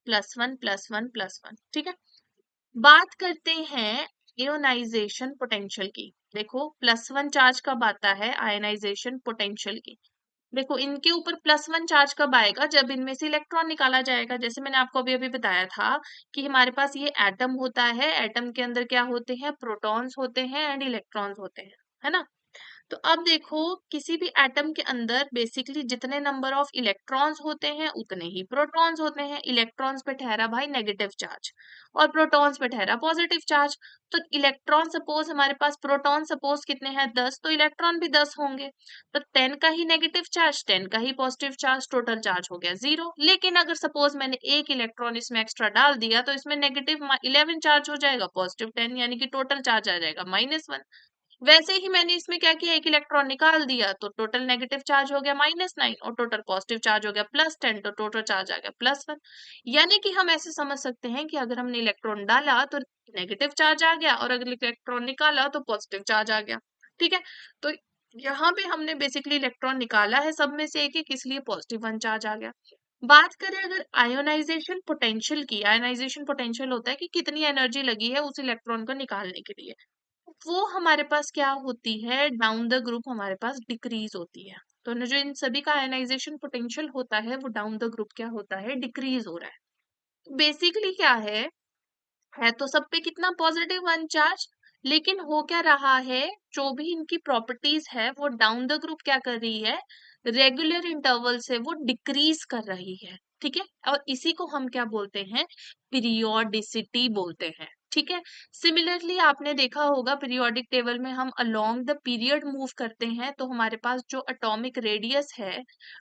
+1 +1 +1। ठीक है, बात करते हैं आयोनाइजेशन पोटेंशियल की। देखो +1 चार्ज कब आता है आयोनाइजेशन पोटेंशियल की। देखो इनके ऊपर +1 चार्ज कब आएगा, जब इनमें से इलेक्ट्रॉन निकाला जाएगा। जैसे मैंने आपको अभी अभी बताया था कि हमारे पास ये एटम होता है, एटम के अंदर क्या होते हैं, प्रोटॉन्स होते हैं एंड इलेक्ट्रॉन्स होते हैं, है ना। तो अब देखो किसी भी एटम के अंदर बेसिकली जितने नंबर ऑफ इलेक्ट्रॉन्स होते हैं उतने ही प्रोटॉन्स होते हैं। इलेक्ट्रॉन्स पे ठहरा भाई नेगेटिव चार्ज और प्रोटॉन्स पे ठहरा पॉजिटिव चार्ज। तो इलेक्ट्रॉन सपोज हमारे पास, प्रोटॉन सपोज कितने हैं 10, तो इलेक्ट्रॉन भी 10 होंगे। तो 10 का ही नेगेटिव चार्ज, 10 का ही पॉजिटिव चार्ज, टोटल चार्ज हो गया 0। लेकिन अगर सपोज मैंने एक इलेक्ट्रॉन इसमें एक्स्ट्रा डाल दिया तो इसमें -11 चार्ज हो जाएगा, +10, यानी कि टोटल चार्ज आ जाएगा -1। वैसे ही मैंने इसमें क्या किया, एक इलेक्ट्रॉन निकाल दिया तो टोटल नेगेटिव चार्ज हो गया -9 और टोटल पॉजिटिव चार्ज हो गया +10, तो टोटल चार्ज आ गया +1। यानी कि हम ऐसे समझ सकते हैं कि अगर हमने इलेक्ट्रॉन डाला तो नेगेटिव चार्ज आ गया और अगर इलेक्ट्रॉन निकाला तो पॉजिटिव चार्ज आ गया। ठीक है, तो यहाँ पे हमने बेसिकली इलेक्ट्रॉन निकाला है सब में से एक एक, इसलिए +1 चार्ज आ गया। बात करें अगर आयोनाइजेशन पोटेंशियल की, आयोनाइजेशन पोटेंशियल होता है कि कितनी एनर्जी लगी है उस इलेक्ट्रॉन को निकालने के लिए, वो हमारे पास क्या होती है, डाउन द ग्रुप हमारे पास डिक्रीज होती है। तो जो इन सभी का आयनाइजेशन पोटेंशियल होता है वो डाउन द ग्रुप क्या होता है, डिक्रीज हो रहा है। बेसिकली क्या है तो सब पे कितना +1 चार्ज, लेकिन हो क्या रहा है, जो भी इनकी प्रॉपर्टीज है वो डाउन द ग्रुप क्या कर रही है, रेगुलर इंटरवल से वो डिक्रीज कर रही है। ठीक है, और इसी को हम क्या बोलते हैं, पीरियोडिसिटी बोलते हैं। ठीक है, सिमिलरली आपने देखा होगा पीरियोडिक टेबल में हम अलोंग द पीरियड मूव करते हैं तो हमारे पास जो एटॉमिक रेडियस है,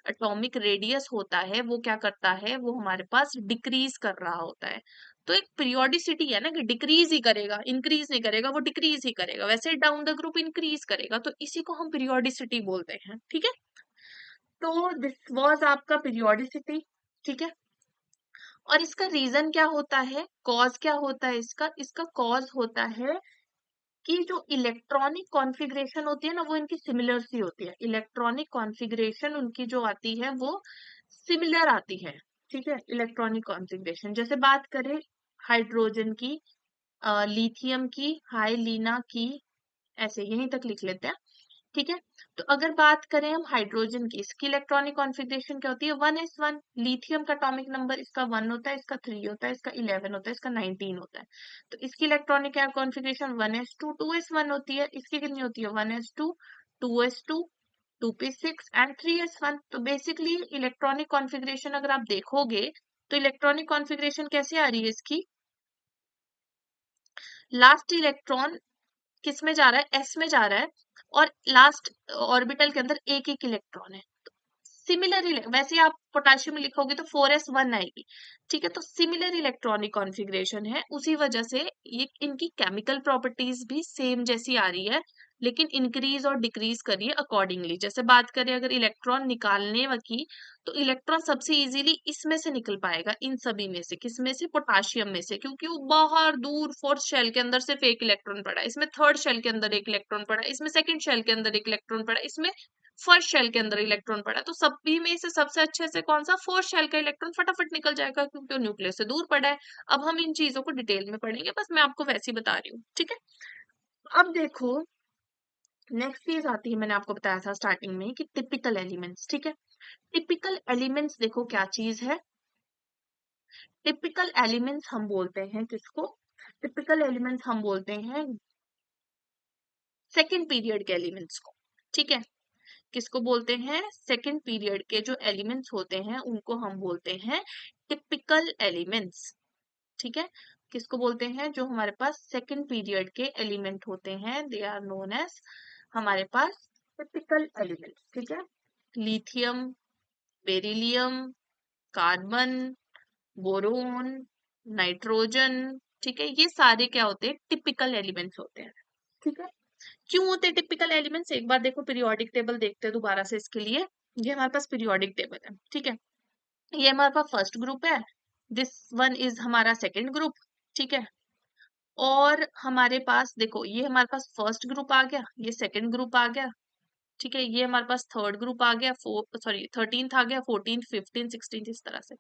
एटॉमिक रेडियस होता है वो क्या करता है, वो हमारे पास डिक्रीज कर रहा होता है। तो एक पीरियोडिसिटी है ना कि डिक्रीज ही करेगा, इंक्रीज नहीं करेगा, वो डिक्रीज ही करेगा। वैसे डाउन द ग्रुप इंक्रीज करेगा, तो इसी को हम पीरियोडिसिटी बोलते हैं। ठीक है, तो दिस वाज आपका पीरियोडिसिटी। ठीक है, और इसका रीजन क्या होता है, कॉज क्या होता है इसका, इसका कॉज होता है कि जो इलेक्ट्रॉनिक कॉन्फ़िगरेशन होती है ना वो इनकी सिमिलर सी होती है। इलेक्ट्रॉनिक कॉन्फ़िगरेशन उनकी जो आती है वो सिमिलर आती है। ठीक है, इलेक्ट्रॉनिक कॉन्फ़िगरेशन जैसे बात करें हाइड्रोजन की, लिथियम की, हाई लीना की, ऐसे यहीं तक लिख लेते हैं। ठीक है, तो अगर बात करें हम हाइड्रोजन की, इसकी इलेक्ट्रॉनिक कॉन्फ़िगरेशन क्या होती है, 1s1। लिथियम का एटॉमिक नंबर इसका 1 होता है, इसका 3 होता है, इसका 11 होता है, इसका 19 होता है। तो इसकी इलेक्ट्रॉनिक क्या कॉन्फ़िगरेशन 1s2 2s1 होती है। इसकी कितनी होती है 1s2 2s2 2p6 and 3s1। तो बेसिकली इलेक्ट्रॉनिक कॉन्फ़िगरेशन अगर आप देखोगे तो इलेक्ट्रॉनिक कॉन्फ़िगरेशन कैसे आ रही है इसकी, लास्ट इलेक्ट्रॉन किस में जा रहा है, एस में जा रहा है और लास्ट ऑर्बिटल के अंदर एक एक इलेक्ट्रॉन है। सिमिलर, वैसे आप पोटेशियम लिखोगे तो 4s1 आएगी। ठीक है, तो सिमिलर इलेक्ट्रॉनिक कॉन्फ़िगरेशन है, उसी वजह से ये इनकी केमिकल प्रॉपर्टीज भी सेम जैसी आ रही है, लेकिन इंक्रीज और डिक्रीज करिए अकॉर्डिंगली। जैसे बात करें अगर इलेक्ट्रॉन निकालने की, तो इलेक्ट्रॉन सबसे इजीली इसमें से निकल पाएगा, इन सभी में से, किसमें से, पोटाशियम में से, क्योंकि वो बाहर दूर फोर्थ शेल के अंदर सिर्फ एक इलेक्ट्रॉन पड़ा है, इसमें थर्ड शेल के अंदर एक इलेक्ट्रॉन पड़ा है, इसमें सेकंड शेल के अंदर एक इलेक्ट्रॉन पड़ा है, इसमें फर्स्ट शेल के अंदर इलेक्ट्रॉन पड़ा है। तो सभी में से सबसे अच्छे से कौन सा, फोर्थ शेल का इलेक्ट्रॉन फटाफट निकल जाएगा क्योंकि वो न्यूक्लियस से दूर पड़ा है। अब हम इन चीजों को डिटेल में पढ़ेंगे, बस मैं आपको वैसे ही बता रही हूँ। ठीक है, अब देखो नेक्स्ट चीज आती है, मैंने आपको बताया था स्टार्टिंग में कि टिपिकल एलिमेंट्स। ठीक है, टिपिकल एलिमेंट्स देखो क्या चीज है, टिपिकल एलिमेंट्स हम बोलते हैं किसको, टिपिकल एलिमेंट्स हम बोलते हैं सेकेंड पीरियड के एलिमेंट्स को। ठीक है, किसको बोलते हैं, सेकेंड पीरियड के जो एलिमेंट्स होते हैं उनको हम बोलते हैं टिपिकल एलिमेंट्स। ठीक है, किसको बोलते हैं? जो हमारे पास सेकंड पीरियड के एलिमेंट होते हैं, दे आर नोन एज हमारे पास टिपिकल एलिमेंट। ठीक है, lithium, beryllium, carbon, boron, nitrogen. ठीक है, ये सारे क्या होते हैं? टिपिकल एलिमेंट्स होते हैं। ठीक है, क्यों होते हैं टिपिकल एलिमेंट्स? एक बार देखो पीरियोडिक टेबल देखते हैं दोबारा से इसके लिए। ये हमारे पास पीरियोडिक टेबल है। ठीक है, ये हमारे पास फर्स्ट ग्रुप है, दिस वन इज हमारा सेकंड ग्रुप। ठीक है, और हमारे पास देखो ये हमारे पास फर्स्ट ग्रुप आ गया, ये सेकंड ग्रुप आ गया। ठीक है, ये हमारे पास थर्ड ग्रुप आ गया, सॉरी 13th आ गया, 14th 15th 16th इस तरह से।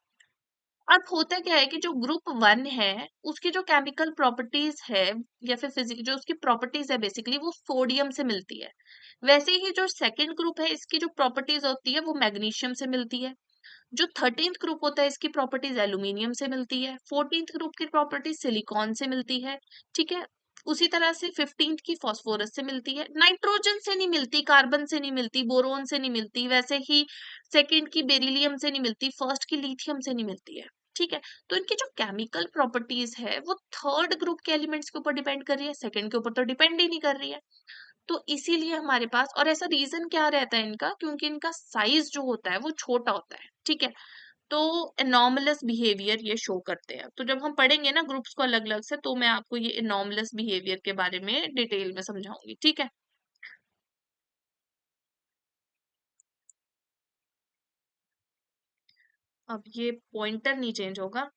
अब होता क्या है कि जो ग्रुप वन है उसकी जो केमिकल प्रॉपर्टीज है या फिर फिजिक जो उसकी प्रॉपर्टीज है बेसिकली वो सोडियम से मिलती है। वैसे ही जो सेकंड ग्रुप है इसकी जो प्रॉपर्टीज होती है वो मैग्नीशियम से मिलती है। जो 13th ग्रुप होता है इसकी प्रॉपर्टीज एल्यूमिनियम से मिलती है। 14th ग्रुप की प्रॉपर्टीज सिलिकॉन से मिलती है। ठीक है, उसी तरह से 15th की फास्फोरस से मिलती है, नाइट्रोजन से नहीं मिलती, कार्बन से नहीं मिलती, बोरोन से नहीं मिलती, वैसे ही सेकंड की बेरिलियम से नहीं मिलती, फर्स्ट की लिथियम से नहीं मिलती है। ठीक है, तो इनकी जो केमिकल प्रॉपर्टीज है वो थर्ड ग्रुप के एलिमेंट्स के ऊपर डिपेंड कर रही है, सेकंड के ऊपर तो डिपेंड ही नहीं कर रही है। तो इसीलिए हमारे पास, और ऐसा रीजन क्या रहता है इनका, क्योंकि इनका साइज जो होता है वो छोटा होता है। ठीक है, तो एनॉमलस बिहेवियर ये शो करते हैं। तो जब हम पढ़ेंगे ना ग्रुप्स को अलग अलग से तो मैं आपको ये एनॉमलस बिहेवियर के बारे में डिटेल में समझाऊंगी। ठीक है, अब ये पॉइंटर नहीं चेंज होगा।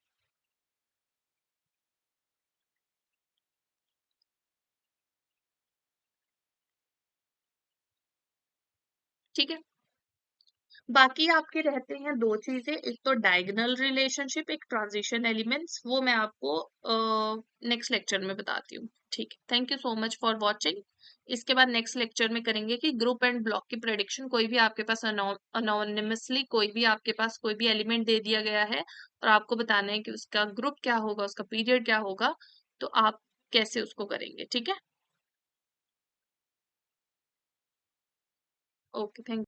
ठीक है, बाकी आपके रहते हैं दो चीजें, एक तो डायगोनल रिलेशनशिप, एक ट्रांजिशन एलिमेंट्स, वो मैं आपको नेक्स्ट लेक्चर में बताती हूँ। ठीक है, thank you so much for watching. इसके बाद नेक्स्ट लेक्चर में करेंगे कि ग्रुप एंड ब्लॉक की प्रेडिक्शन। कोई भी आपके पास अनोनिमसली कोई भी आपके पास कोई भी एलिमेंट दे दिया गया है और आपको बताना है कि उसका ग्रुप क्या होगा, उसका पीरियड क्या होगा, तो आप कैसे उसको करेंगे। ठीक है, ओके, थैंक